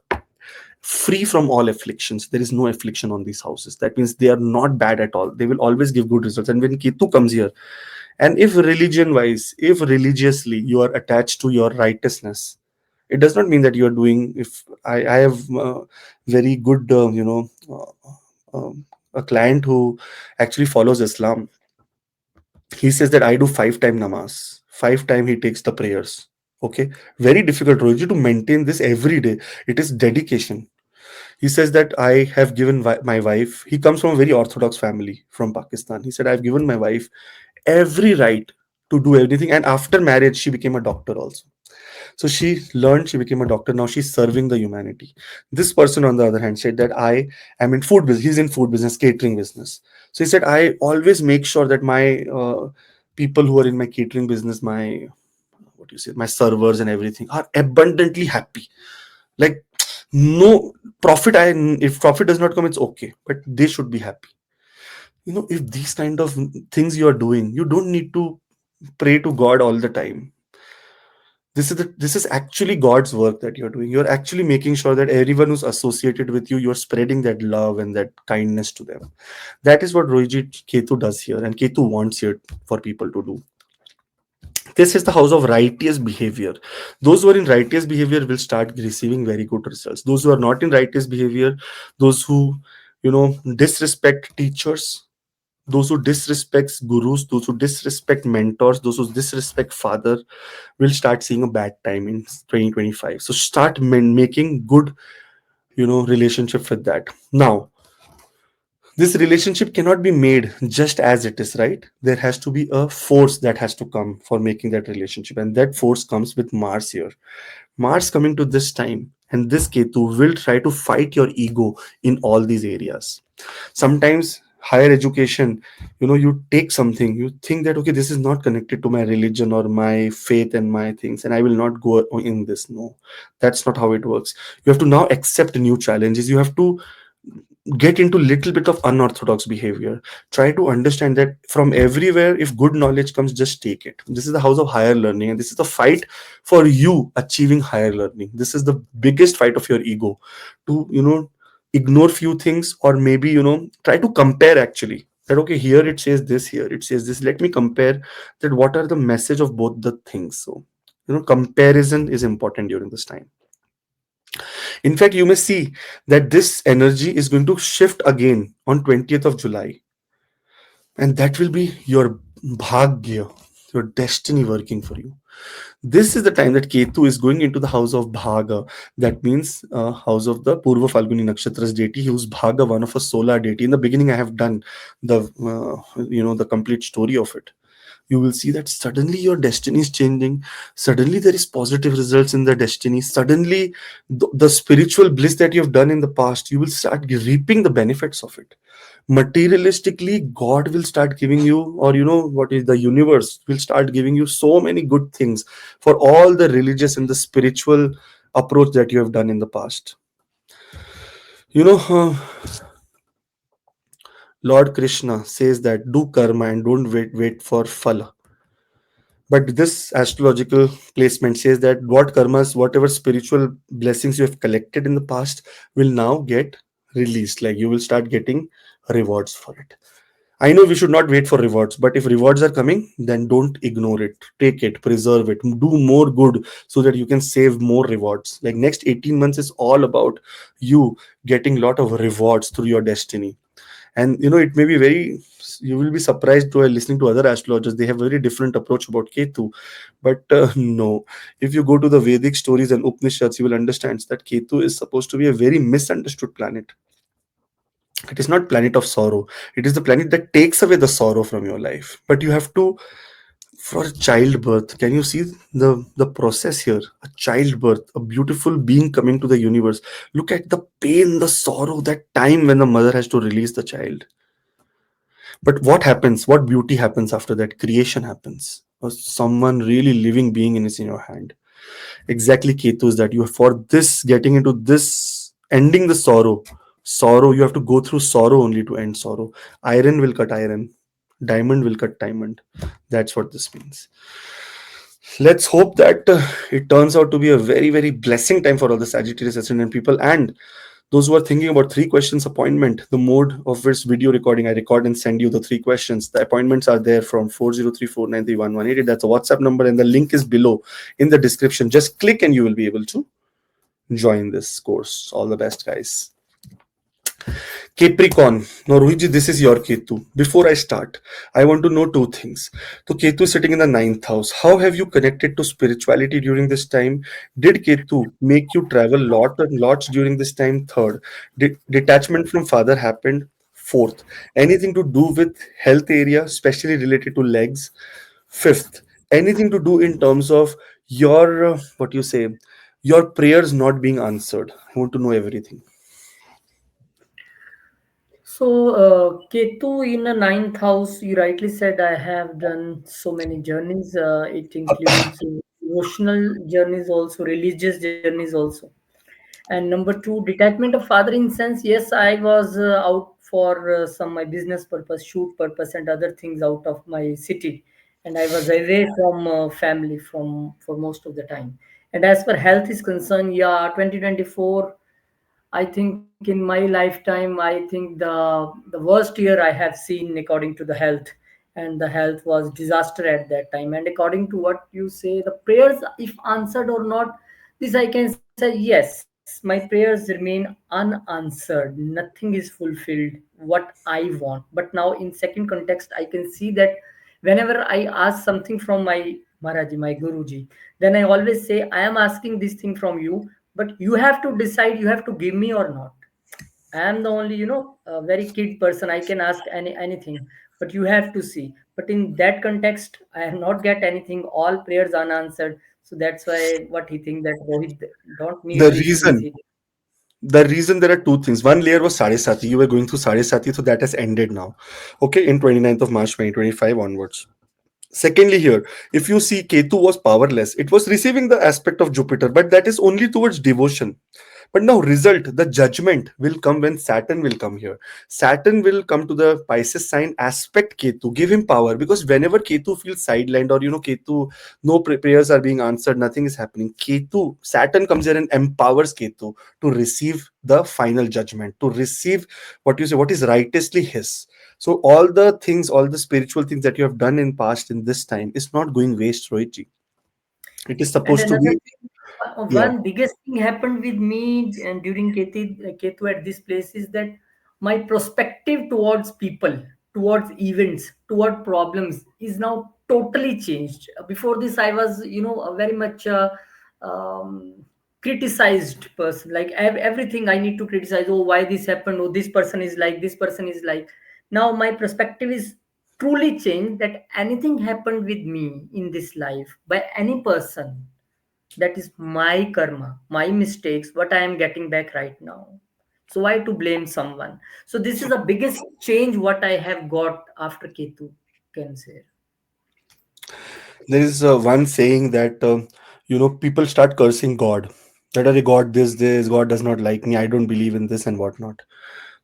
free from all afflictions. There is no affliction on these houses. That means they are not bad at all. They will always give good results. And when Ketu comes here, and if religion wise, if religiously you are attached to your righteousness, it does not mean that you are doing. If I have very good a client who actually follows Islam. He says that I do 5 time namaz, 5 time he takes the prayers. Okay, very difficult, Rohit, to maintain this every day. It is dedication. He says that I have given my wife, he comes from a very orthodox family from Pakistan. He said, I've given my wife every right to do everything. And after marriage, she became a doctor also. So she learned, she became a doctor. Now she's serving the humanity. This person, on the other hand, said that I am in food business. He's in food business, catering business. So he said, I always make sure that my people who are in my catering business, my what do you say, my servers and everything are abundantly happy. Like no profit, I if profit does not come, it's okay, but they should be happy. If these kind of things you are doing, you don't need to pray to God all the time. This is actually God's work that you're doing. You're actually making sure that everyone who's associated with you, you're spreading that love and that kindness to them. That is what Rohit Ketu does here, and Ketu wants here for people to do. This is the house of righteous behavior. Those who are in righteous behavior will start receiving very good results. Those who are not in righteous behavior, those who disrespect teachers, those who disrespect gurus, those who disrespect mentors, those who disrespect father, will start seeing a bad time in 2025. So start making good relationship with that. Now, this relationship cannot be made just as it is, right? There has to be a force that has to come for making that relationship, and that force comes with Mars here. Mars coming to this time, and this Ketu will try to fight your ego in all these areas. Sometimes higher education, you take something, you think that, okay, this is not connected to my religion or my faith and my things, and I will not go in this. No, that's not how it works. You have to now accept new challenges. You have to get into little bit of unorthodox behavior. Try to understand that from everywhere, if good knowledge comes, just take it. This is the house of higher learning, and this is the fight for you achieving higher learning. This is the biggest fight of your ego, to ignore few things, or maybe try to compare actually, that okay, here it says this, here it says this, let me compare that what are the message of both the things. So comparison is important during this time. In fact, you may see that this energy is going to shift again on 20th of July, and that will be your bhagya, your destiny working for you. This is the time that Ketu is going into the house of Bhaga. That means house of the Purva Phalghuni Nakshatra's deity, who's Bhaga, one of a solar deity. In the beginning, I have done the complete story of it. You will see that suddenly your destiny is changing. Suddenly there is positive results in the destiny. Suddenly the spiritual bliss that you have done in the past, you will start reaping the benefits of it. Materialistically, God will start giving you, or what is, the universe will start giving you so many good things for all the religious and the spiritual approach that you have done in the past. you know uh, Lord Krishna says that do karma and don't wait for phala. But this astrological placement says that what karmas, whatever spiritual blessings you have collected in the past, will now get released. Like you will start getting rewards for it. I know we should not wait for rewards, but if rewards are coming, then don't ignore it. Take it, preserve it, do more good so that you can save more rewards. Like next 18 months is all about you getting lot of rewards through your destiny. And it may be very, you will be surprised to listening to other astrologers. They have very different approach about Ketu. But no, if you go to the Vedic stories and Upanishads, you will understand that Ketu is supposed to be a very misunderstood planet. It is not planet of sorrow. It is the planet that takes away the sorrow from your life. But you have to, for childbirth, can you see the process here? A childbirth, a beautiful being coming to the universe. Look at the pain, the sorrow, that time when the mother has to release the child. But what happens? What beauty happens after that? Creation happens. Or someone really living being is in your hand. Exactly, Ketu, is that you, for this, getting into this, ending the sorrow, you have to go through sorrow only to end sorrow. Iron will cut iron, diamond will cut diamond. That's what this means. Let's hope that it turns out to be a very, very blessing time for all the Sagittarius ascendant people. And those who are thinking about 3 questions appointment, the mode of this video recording, I record and send you the 3 questions. The appointments are there from 4034931188. That's a WhatsApp number, and the link is below in the description. Just click and you will be able to join this course. All the best, guys. Capricorn. Now, Rohitji, this is your Ketu. Before I start, I want to know 2 things. So, Ketu is sitting in the ninth house. How have you connected to spirituality during this time? Did Ketu make you travel lots during this time? Third, did detachment from father happened? Fourth, anything to do with health area, especially related to legs? Fifth, anything to do in terms of your what you say, your prayers not being answered? I want to know everything. So, Ketu in a ninth house, you rightly said I have done so many journeys. It includes emotional journeys also, religious journeys also. And number two, detachment of father in sense, yes, I was out for some my business purpose, shoot purpose, and other things out of my city, and I was away from family from for most of the time. And as for health is concerned, yeah, 2024. I think in my lifetime, I think the worst year I have seen according to the health, and the health was disaster at that time. And according to what you say, the prayers, if answered or not, this I can say yes. My prayers remain unanswered. Nothing is fulfilled what I want. But now in second context, I can see that whenever I ask something from my Maharaji, my Guruji, then I always say, I am asking this thing from you, but you have to decide, you have to give me or not. I am the only, a very kid person. I can ask anything, but you have to see. But in that context, I have not get anything. All prayers unanswered. So that's why what he think that Rohit don't The need this reason, easy. the reason there are 2 things. One layer was Sade Sati. You were going through Sade Sati, so that has ended now. Okay, in 29th of March 2025 onwards. Secondly, here, if you see Ketu was powerless, it was receiving the aspect of Jupiter, but that is only towards devotion. But now, result, the judgment will come when Saturn will come here. Saturn will come to the Pisces sign, aspect Ketu, give him power. Because whenever Ketu feels sidelined, or Ketu, no prayers are being answered, nothing is happening. Ketu, Saturn comes here and empowers Ketu to receive the final judgment, to receive what you say, what is righteously his. So all the things, all the spiritual things that you have done in past in this time is not going waste, Rohitji. It is And supposed to another be, thing, yeah. one biggest thing happened with me and during Ketu at this place is that my perspective towards people, towards events, toward problems is now totally changed. Before this, I was, a very much criticized person. Like everything I need to criticize. Oh, why this happened? Oh, this person is like, this person is like. Now my perspective is truly changed that anything happened with me in this life by any person, that is my karma, my mistakes, what I am getting back right now. So why to blame someone? So this is the biggest change what I have got after Ketu, can say. There is one saying that people start cursing God. That are God this, God does not like me. I don't believe in this and whatnot.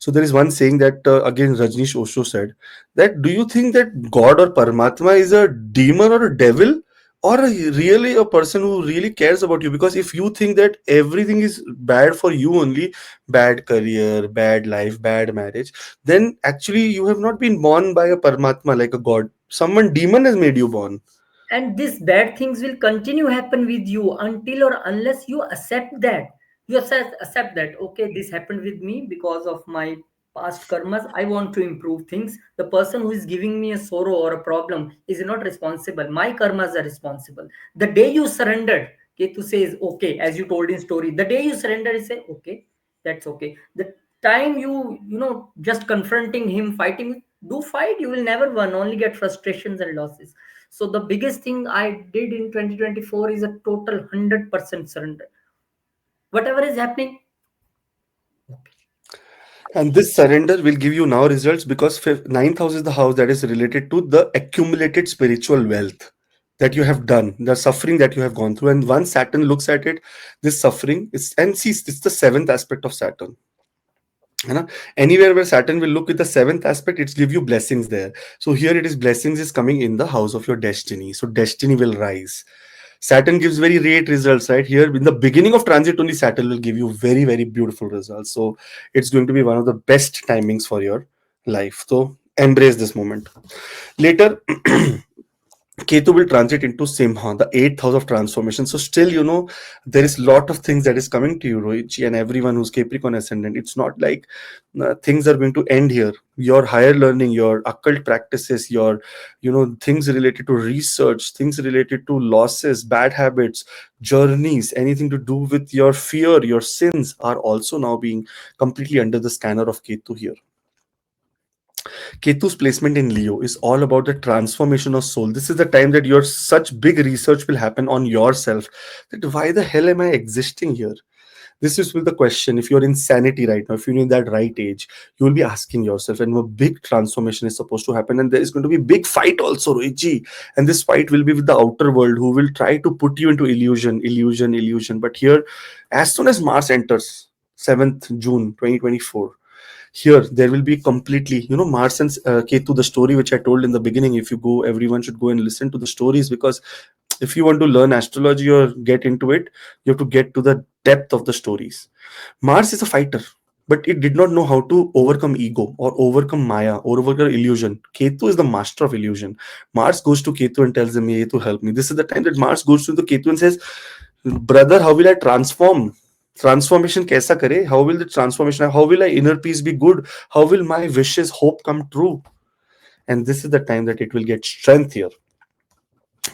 So there is one saying that again Rajneesh Osho said that, do you think that God or Paramatma is a demon or a devil, or really a person who really cares about you? Because if you think that everything is bad for you only, bad career, bad life, bad marriage, then actually you have not been born by a Paramatma like a God. Someone demon has made you born. And these bad things will continue happen with you until or unless you accept that. You accept that, okay, this happened with me because of my past karmas. I want to improve things. The person who is giving me a sorrow or a problem is not responsible. My karmas are responsible. The day you surrendered, Ketu says, okay, as you told in story, the day you surrender, you say, okay, that's okay. The time you just confronting him, fighting, do fight, you will never win, only get frustrations and losses. So the biggest thing I did in 2024 is a total 100% surrender. Whatever is happening, okay. And this surrender will give you now results because ninth house is the house that is related to the accumulated spiritual wealth that you have done, the suffering that you have gone through. And once Saturn looks at it, this suffering is, and sees it's the seventh aspect of Saturn. You know, anywhere where Saturn will look with the seventh aspect, it's give you blessings there. So here it is, blessings is coming in the house of your destiny. So destiny will rise. Saturn gives very great results, right? Here in the beginning of transit, only Saturn will give you very, very beautiful results. So it's going to be one of the best timings for your life. So embrace this moment. Later, Ketu will transit into Simha, the eighth house of transformation. So still, there is lot of things that is coming to you, Rohitji, and everyone who's Capricorn ascendant. It's not like things are going to end here. Your higher learning, your occult practices, your, things related to research, things related to losses, bad habits, journeys, anything to do with your fear, your sins are also now being completely under the scanner of Ketu here. Ketu's placement in Leo is all about the transformation of soul. This is the time that your such big research will happen on yourself. That why the hell am I existing here? This is with the question. If you're in sanity right now, if you're in that right age, you will be asking yourself, and a big transformation is supposed to happen. And there is going to be big fight also, Rohitji. And this fight will be with the outer world who will try to put you into illusion, illusion, illusion. But here, as soon as Mars enters 7th June 2024, here there will be completely, Mars and Ketu, the story which I told in the beginning. If you go, everyone should go and listen to the stories, because if you want to learn astrology or get into it, you have to get to the depth of the stories. Mars is a fighter, but it did not know how to overcome ego or overcome maya or overcome illusion. Ketu is the master of illusion. Mars goes to Ketu and tells him, Ketu, help me. This is the time that Mars goes to the Ketu and says, brother, how will I transform? Transformation kaisa kare? How will the transformation, how will I inner peace be good? How will my wishes, hope come true? And this is the time that it will get strength here.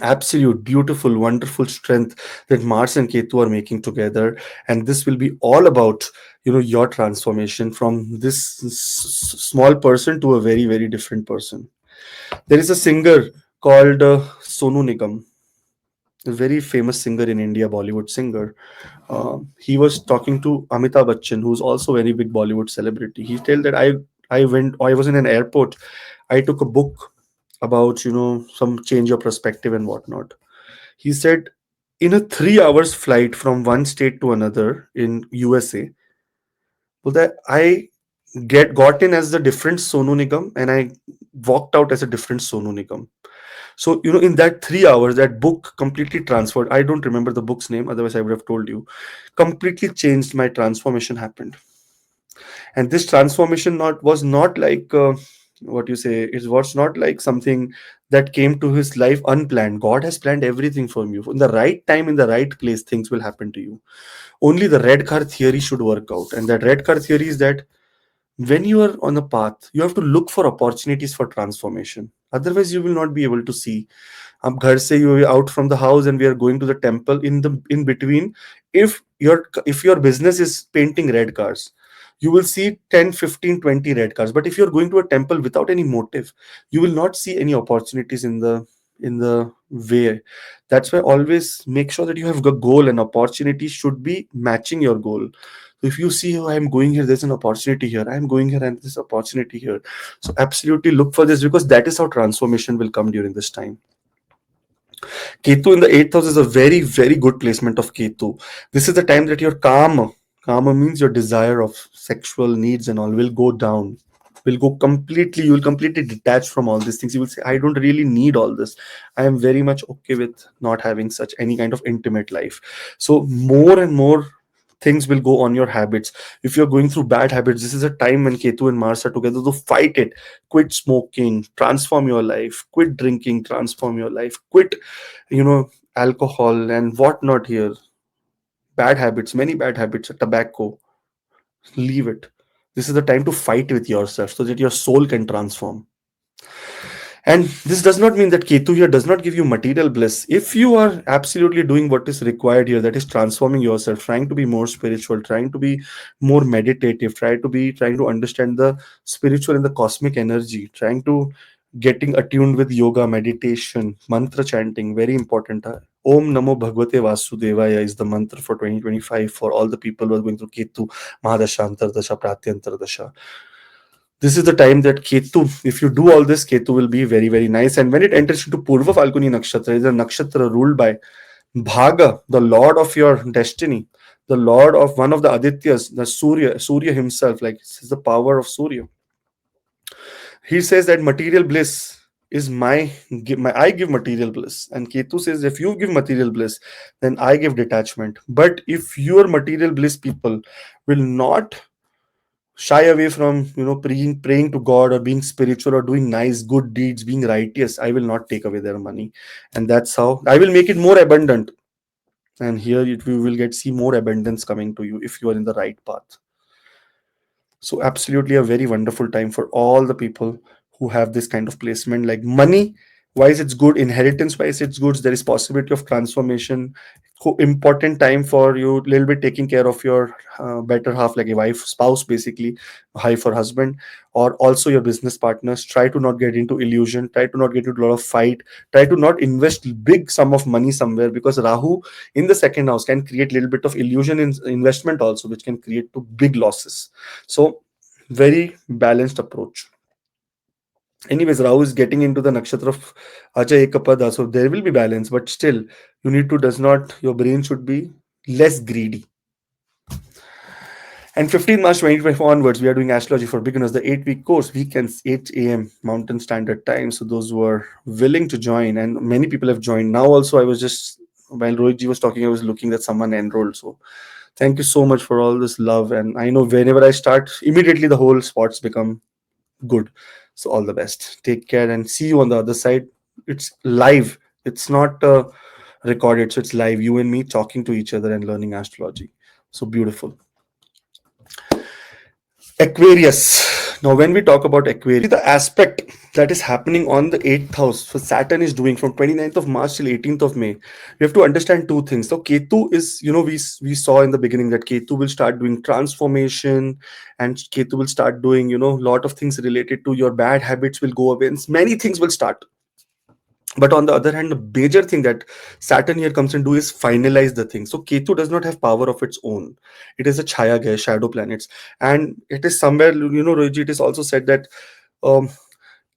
Absolute, beautiful, wonderful strength that Mars and Ketu are making together. And this will be all about, your transformation from this small person to a very, very different person. There is a singer called Sonu Nigam, a very famous singer in India, Bollywood singer. He was talking to Amitabh Bachchan, who's also a very big Bollywood celebrity. He told that I was in an airport. I took a book about, some change of perspective and whatnot. He said, in a 3 hours flight from one state to another in USA, well, that I got in as the different Sonu Nigam, and I walked out as a different Sonu Nigam. So, in that 3 hours, that book completely transferred. I don't remember the book's name, otherwise, I would have told you. Completely changed. My transformation happened. And this transformation was not like what you say, it was not like something that came to his life unplanned. God has planned everything for you. In the right time, in the right place, things will happen to you. Only the red car theory should work out. And that red car theory is that when you are on a path, you have to look for opportunities for transformation. Otherwise, you will not be able to see. अब घर से you are out from the house and we are going to the temple. In between, if your business is painting red cars, you will see 10, 15, 20 red cars. But if you're going to a temple without any motive, you will not see any opportunities in the way. That's why always make sure that you have a goal, and opportunity should be matching your goal. So if you see, oh, I'm going here, there's an opportunity here. I'm going here and there's opportunity here. So absolutely look for this, because that is how transformation will come during this time. Ketu in the eighth house is a very, very good placement of Ketu. This is the time that you're calm. Karma means your desire of sexual needs and all will go down, will go completely, you will completely detach from all these things. You will say, I don't really need all this. I am very much okay with not having such any kind of intimate life. So more and more things will go on your habits. If you're going through bad habits, this is a time when Ketu and Mars are together to fight it. Quit smoking, transform your life. Quit drinking, transform your life. Quit, you know, alcohol and whatnot here. Bad habits, many bad habits, tobacco, leave it. This is the time to fight with yourself so that your soul can transform. And this does not mean that Ketu here does not give you material bliss. If you are absolutely doing what is required here, that is transforming yourself, trying to be more spiritual, trying to be more meditative, trying to understand the spiritual and the cosmic energy, trying to getting attuned with yoga, meditation, mantra chanting, very important. Om Namo Bhagavate Vasudevaya is the mantra for 2025 for all the people who are going through Ketu, Mahadasha, Antardasha, Pratyantardasha. This is the time that Ketu, if you do all this, Ketu will be very, very nice. And when it enters into Purva Phalghuni Nakshatra, it is a nakshatra ruled by Bhaga, the lord of your destiny, the lord of one of the Adityas, the Surya himself, like this is the power of Surya. He says that material bliss is my I give material bliss. And Ketu says, if you give material bliss, then I give detachment. But if your material bliss people will not shy away from praying to God or being spiritual or doing nice good deeds, being righteous, I will not take away their money. And that's how I will make it more abundant. And here you will get see more abundance coming to you if you are in the right path. So absolutely a very wonderful time for all the people who have this kind of placement. Like money wise it's good, inheritance wise it's good, there is possibility of transformation. Important time for you little bit taking care of your better half, like a wife, spouse, basically wife or husband, or also your business partners. Try to not get into illusion, try to not get into a lot of fight, try to not invest big sum of money somewhere, because Rahu in the second house can create little bit of illusion in investment also, which can create to big losses. So very balanced approach. Anyways, Rahu is getting into the nakshatra of Aja Ekapada, so there will be balance, but still, you need to does not your brain should be less greedy. And 15 March 2024 onwards, we are doing astrology for beginners, the 8-week course, weekends, 8 a.m. Mountain Standard Time. So those who are willing to join, and many people have joined. Now also, I was just while Rohitji was talking, I was looking that someone enrolled. So thank you so much for all this love. And I know whenever I start, immediately the whole spots become good. So all the best. Take care and see you on the other side. It's live. It's not recorded. So it's live. You and me talking to each other and learning astrology. So beautiful. Aquarius. Now, when we talk about Aquarius, the aspect that is happening on the 8th house, so Saturn is doing from 29th of March till 18th of May. We have to understand two things. So, Ketu is, we saw in the beginning that Ketu will start doing transformation, and Ketu will start doing, a lot of things related to your bad habits will go away, and many things will start. But on the other hand, the major thing that Saturn here comes and do is finalize the thing. So Ketu does not have power of its own. It is a chaya gaya, shadow planets, and it is somewhere, Rohit, it is also said that um,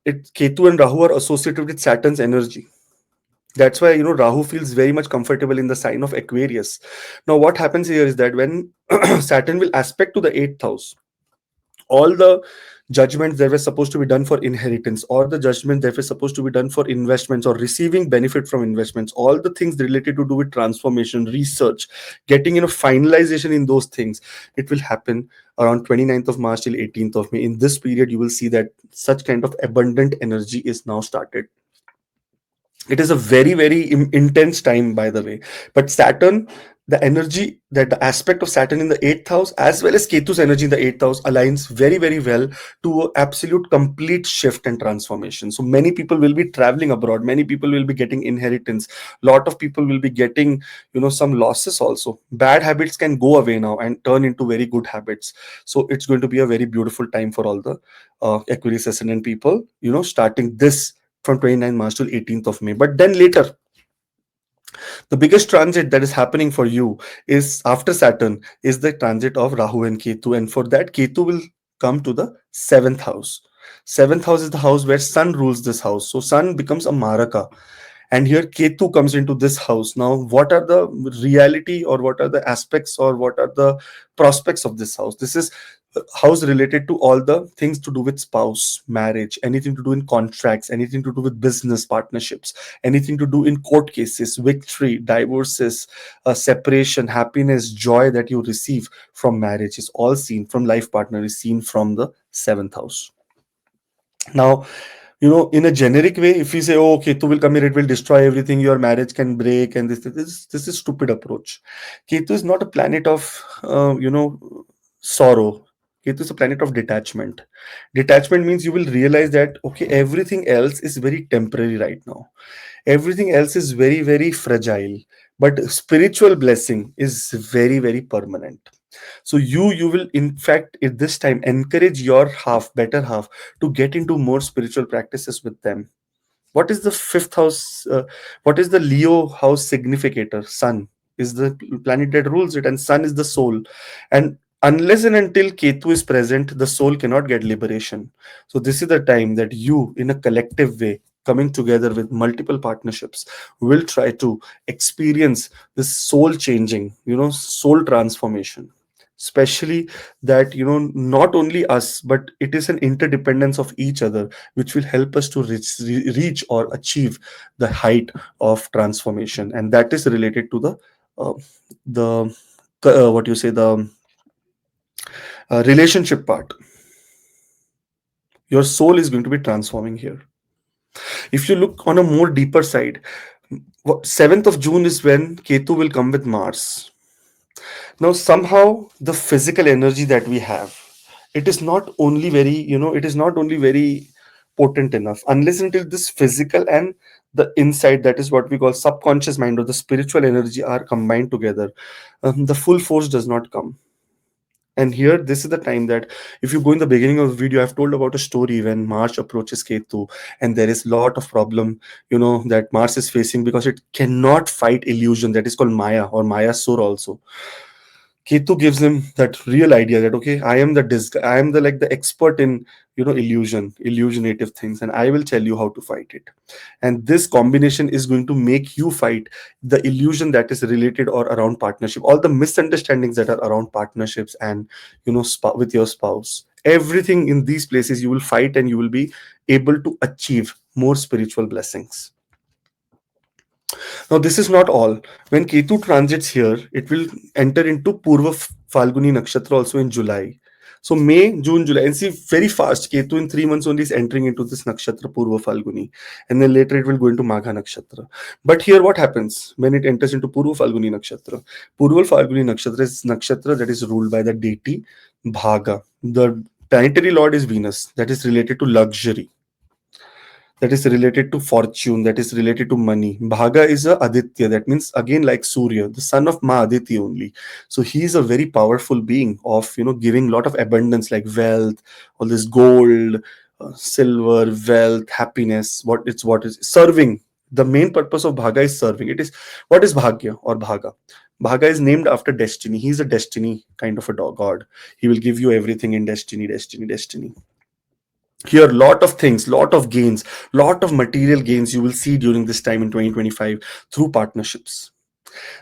Ketu and Rahu are associated with Saturn's energy. That's why Rahu feels very much comfortable in the sign of Aquarius. Now, what happens here is that when Saturn will aspect to the 8th house, all the judgments that were supposed to be done for inheritance, or the judgments that were supposed to be done for investments or receiving benefit from investments, all the things related to do with transformation, research, getting finalization in those things, it will happen around 29th of March till 18th of May. In this period, you will see that such kind of abundant energy is now started. It is a very, very intense time, by the way. But Saturn, the energy, that the aspect of Saturn in the 8th house as well as Ketu's energy in the 8th house aligns very, very well to absolute complete shift and transformation. So many people will be traveling abroad, many people will be getting inheritance, lot of people will be getting some losses also. Bad habits can go away now and turn into very good habits. So it's going to be a very beautiful time for all the Aquarius ascendant people, starting this from 29th March till 18th of May. But then later, the biggest transit that is happening for you is after Saturn is the transit of Rahu and Ketu. And for that, Ketu will come to the 7th house. 7th house is the house where Sun rules this house. So Sun becomes a Maraka. And here Ketu comes into this house. Now what are the reality, or what are the aspects, or what are the prospects of this house? This is house related to all the things to do with spouse, marriage, anything to do in contracts, anything to do with business partnerships, anything to do in court cases, victory, divorces, separation, happiness, joy that you receive from marriage is all seen from life partner, is seen from the seventh house. Now, in a generic way, if we say, oh, Ketu will come here, it will destroy everything, your marriage can break, and this is stupid approach. Ketu is not a planet of sorrow. Ketu is a planet of detachment. Detachment means you will realize that okay, everything else is very temporary right now. Everything else is very, very fragile. But spiritual blessing is very, very permanent. So you will in fact at this time encourage your better half, to get into more spiritual practices with them. What is the fifth house? What is the Leo house significator? Sun is the planet that rules it, and Sun is the soul. And unless and until Ketu is present, the soul cannot get liberation. So this is the time that you, in a collective way, coming together with multiple partnerships, will try to experience this soul changing, soul transformation. Especially that, not only us, but it is an interdependence of each other, which will help us to reach or achieve the height of transformation. And that is related to uh, the what you say, the relationship part. Your soul is going to be transforming here. If you look on a more deeper side, 7th of June is when Ketu will come with Mars. Now somehow the physical energy that we have, it is not only very, it is not only very potent enough, unless until this physical and the inside, that is what we call subconscious mind, or the spiritual energy, are combined together, the full force does not come. And here, this is the time that, if you go in the beginning of the video, I've told about a story when Mars approaches Ketu, and there is lot of problem, that Mars is facing, because it cannot fight illusion, that is called Maya, or Maya Sur also. Ketu gives him that real idea that okay, I am the like the expert in illusionative things, and I will tell you how to fight it. And this combination is going to make you fight the illusion that is related or around partnership, all the misunderstandings that are around partnerships, and with your spouse. Everything in these places you will fight, and you will be able to achieve more spiritual blessings. Now, this is not all. When Ketu transits here, it will enter into Purva Phalguni Nakshatra also in July. So May, June, July, and see very fast. Ketu in 3 months only is entering into this nakshatra Purva Phalguni, and then later it will go into Magha Nakshatra. But here, what happens when it enters into Purva Phalguni Nakshatra? Purva Phalguni Nakshatra is nakshatra that is ruled by the deity Bhaga. The planetary lord is Venus, that is related to luxury, that is related to fortune, that is related to money. Bhaga is a Aditya, that means again like Surya, the son of Ma Aditi only. So he is a very powerful being of giving lot of abundance, like wealth, all this gold, silver, wealth, happiness. What is serving. The main purpose of Bhaga is serving. It is what is Bhagya or Bhaga. Bhaga is named after destiny. He is a destiny kind of a god. He will give you everything in destiny, destiny, destiny. Here lot of things, lot of gains, lot of material gains you will see during this time in 2025 through partnerships.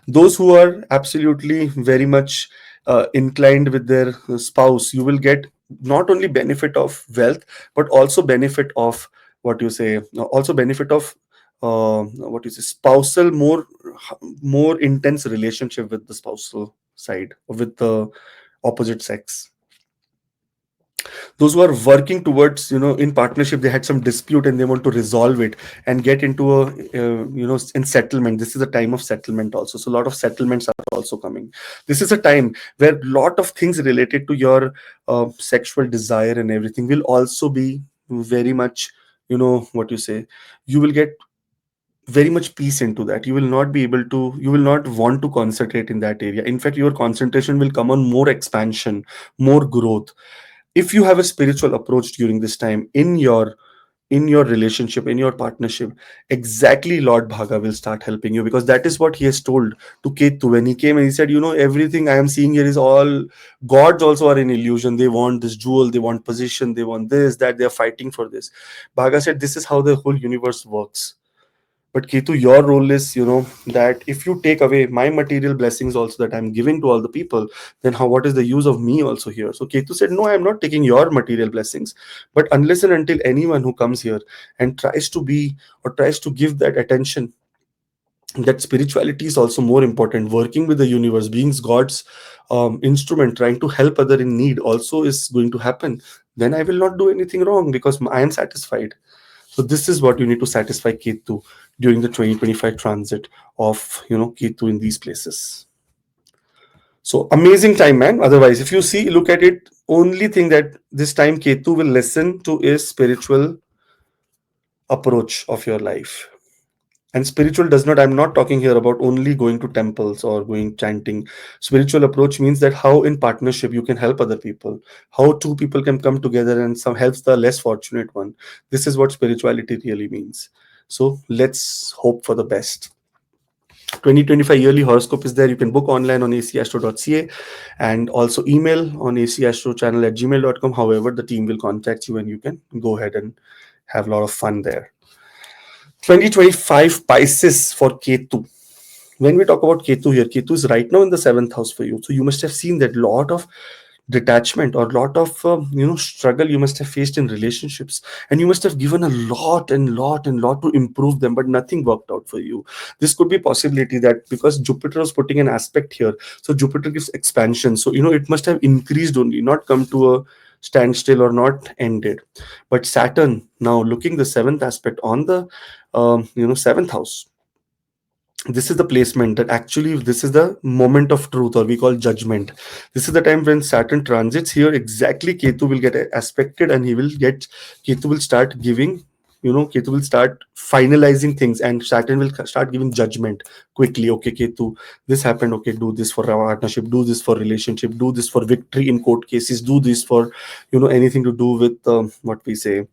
Those who are absolutely very much inclined with their spouse, you will get not only benefit of wealth, but also benefit of what you say, also benefit of what you say, spousal, more intense relationship with the spousal side, with the opposite sex. Those who are working towards, in partnership, they had some dispute and they want to resolve it and get into a in settlement. This is a time of settlement also, so a lot of settlements are also coming. This is a time where lot of things related to your sexual desire and everything will also be very much, what you say, you will get very much peace into that. You will not want to concentrate in that area. In fact, your concentration will come on more expansion, more growth. If you have a spiritual approach during this time in your relationship, in your partnership, exactly Lord Bhaga will start helping you, because that is what he has told to Ketu when he came, and he said, everything I am seeing here is all gods also are in illusion. They want this jewel, they want position, they want this, that, they are fighting for this. Bhaga said, this is how the whole universe works. But Ketu, your role is, that if you take away my material blessings also that I'm giving to all the people, then what is the use of me also here? So Ketu said, no, I'm not taking your material blessings. But unless and until anyone who comes here and tries to be or tries to give that attention, that spirituality is also more important, working with the universe, being God's instrument, trying to help other in need also is going to happen, then I will not do anything wrong because I am satisfied. So this is what you need to satisfy Ketu during the 2025 transit of Ketu in these places. So amazing time, man. Otherwise, if you see, look at it, only thing that this time Ketu will listen to is spiritual approach of your life. And spiritual does not, I'm not talking here about only going to temples or going chanting. Spiritual approach means that how in partnership you can help other people, how two people can come together and some helps the less fortunate one. This is what spirituality really means. So let's hope for the best. 2025 yearly horoscope is there. You can book online on acastro.ca and also email on acastrochannel@gmail.com. However, the team will contact you and you can go ahead and have a lot of fun there. 2025 Pisces for Ketu. When we talk about Ketu here, Ketu is right now in the seventh house for you. So you must have seen that lot of detachment or lot of struggle you must have faced in relationships, and you must have given a lot and lot to improve them, but nothing worked out for you. This could be possibility that because Jupiter was putting an aspect here, so Jupiter gives expansion, so it must have increased only, not come to a standstill or not ended. But Saturn now looking the seventh aspect on the seventh house, this is the placement that actually this is the moment of truth, or we call judgment. This is the time when Saturn transits here, exactly Ketu will get aspected, and Ketu will start giving, Ketu will start finalizing things, and Saturn will start giving judgment quickly. Okay, Ketu, this happened, okay, do this for partnership, do this for relationship, do this for victory in court cases, do this for anything to do with what we say,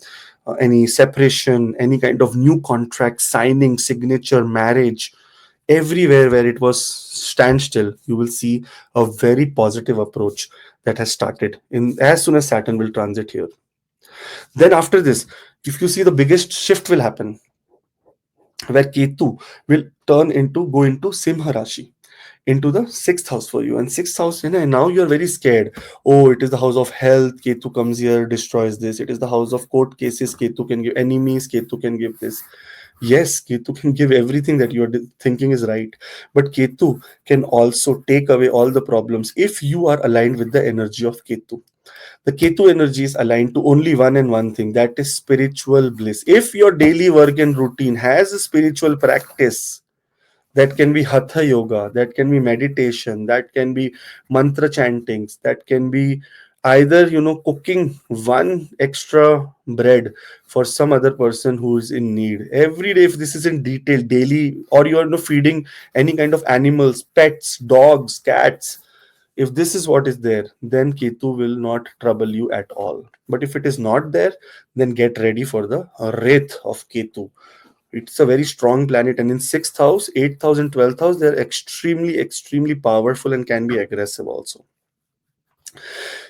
any separation, any kind of new contract signing, signature, marriage. Everywhere where it was standstill, you will see a very positive approach that has started in as soon as Saturn will transit here. Then after this, if you see, the biggest shift will happen where Ketu will go into Simha Rashi, into the sixth house for you. And sixth house, and now you're very scared. Oh, it is the house of health. Ketu comes here, destroys this. It is the house of court cases. Ketu can give enemies. Ketu can give this. Yes, Ketu can give everything that you're thinking is right. But Ketu can also take away all the problems if you are aligned with the energy of Ketu. The Ketu energy is aligned to only one and one thing, that is spiritual bliss. If your daily work and routine has a spiritual practice, that can be hatha yoga, that can be meditation, that can be mantra chantings, that can be either cooking one extra bread for some other person who is in need every day, if this is in detail daily, or you're feeding any kind of animals, pets, dogs, cats. If this is what is there, then Ketu will not trouble you at all. But if it is not there, then get ready for the wrath of Ketu. It's a very strong planet, and in sixth house, 8th house, and 12th house, they're extremely powerful and can be aggressive also.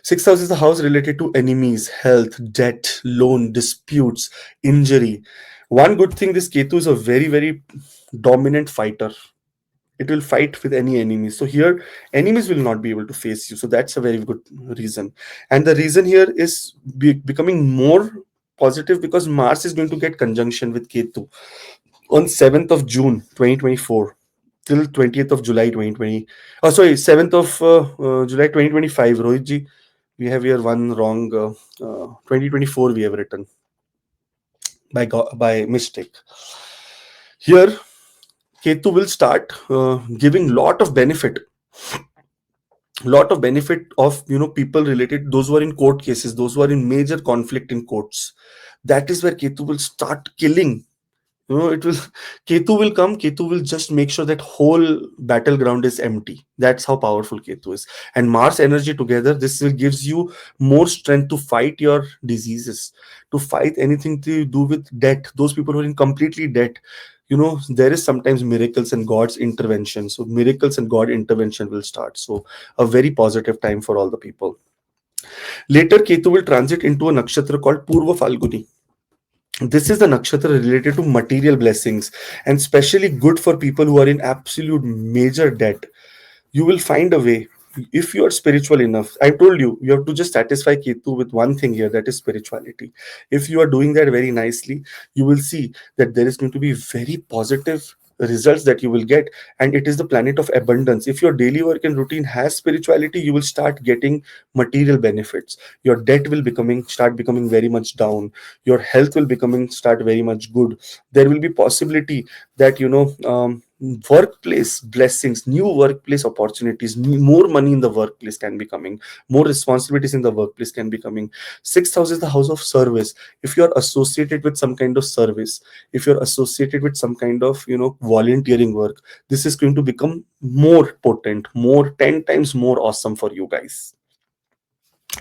Sixth house is the house related to enemies, health, debt, loan, disputes, injury. One good thing, this Ketu is a very dominant fighter. It will fight with any enemies. So here, enemies will not be able to face you. So that's a very good reason. And the reason here is becoming more positive because Mars is going to get conjunction with Ketu on 7th of June 2024 till 20th of July 2020. Oh, sorry, 7th of July 2025. Rohit ji, we have here one wrong. 2024 we have written by mistake. Here, Ketu will start giving lot of benefit of people related, those who are in court cases, those who are in major conflict in courts. That is where Ketu will start killing. It will Ketu will come, Ketu will just make sure that whole battleground is empty. That's how powerful Ketu is. And Mars energy together, this will gives you more strength to fight your diseases, to fight anything to do with debt, those people who are in completely debt. There is sometimes miracles and God's intervention, so miracles and God intervention will start. So a very positive time for all the people. Later Ketu will transit into a nakshatra called Purva Phalguni. This is the nakshatra related to material blessings, and especially good for people who are in absolute major debt. You will find a way. If you are spiritual enough, I told you, you have to just satisfy Ketu with one thing here, that is spirituality. If you are doing that very nicely, you will see that there is going to be very positive results that you will get. And it is the planet of abundance. If your daily work and routine has spirituality, you will start getting material benefits. Your debt will becoming start becoming very much down. Your health will becoming start very much good. There will be possibility that, workplace blessings, new workplace opportunities, more money in the workplace can be coming, more responsibilities in the workplace can be coming. Sixth house is the house of service. If you're associated with some kind of service, if you're associated with some kind of, volunteering work, this is going to become more potent, more 10 times more awesome for you guys.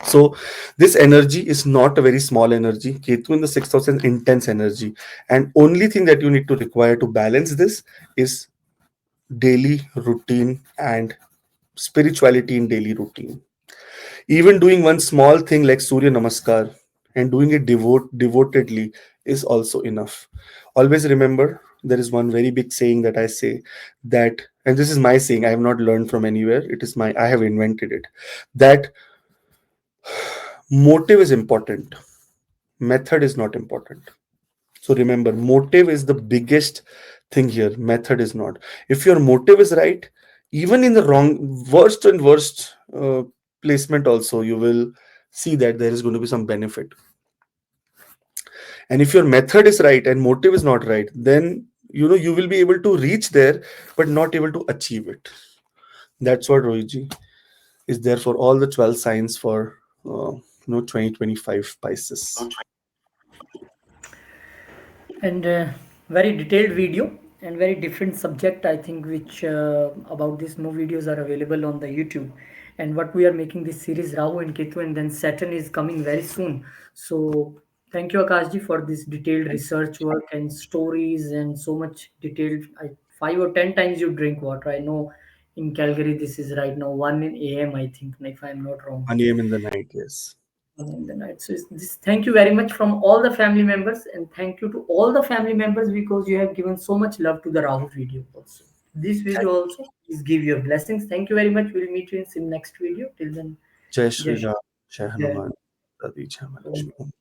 So this energy is not a very small energy. Ketu in the sixth house is intense energy, and only thing that you need to require to balance this is daily routine and spirituality in daily routine. Even doing one small thing like Surya Namaskar and doing it devotedly is also enough. Always remember, there is one very big saying that I say, that, and this is my saying, I have not learned from anywhere. It is I have invented it. That motive is important, method is not important. So remember, motive is the biggest thing here. Method is not. If your motive is right, even in the worst and worst placement, also you will see that there is going to be some benefit. And if your method is right and motive is not right, then you will be able to reach there, but not able to achieve it. That's what Rohiji is there for all the 12 signs for 2025 Pisces. And very detailed video and very different subject, I think, which about this more videos are available on the YouTube. And what we are making this series, Rahu and Ketu, and then Saturn is coming very soon. So thank you, Akashji, for this detailed research work and stories and so much detailed. 5 or 10 times you drink water, I know. In Calgary this is right now 1 in AM, I think, if I'm not wrong. 1 a.m. in the night, yes. In the night. So this, thank you very much from all the family members, and thank you to all the family members, because you have given so much love to the Rahu video also. This video also, please give your blessings. Thank you very much. We'll meet you in some next video. Till then, Jai Jai Shri Shri. Ram, Jai Jai. Hanuman, Adi Jai Ram. Mahalakshmi.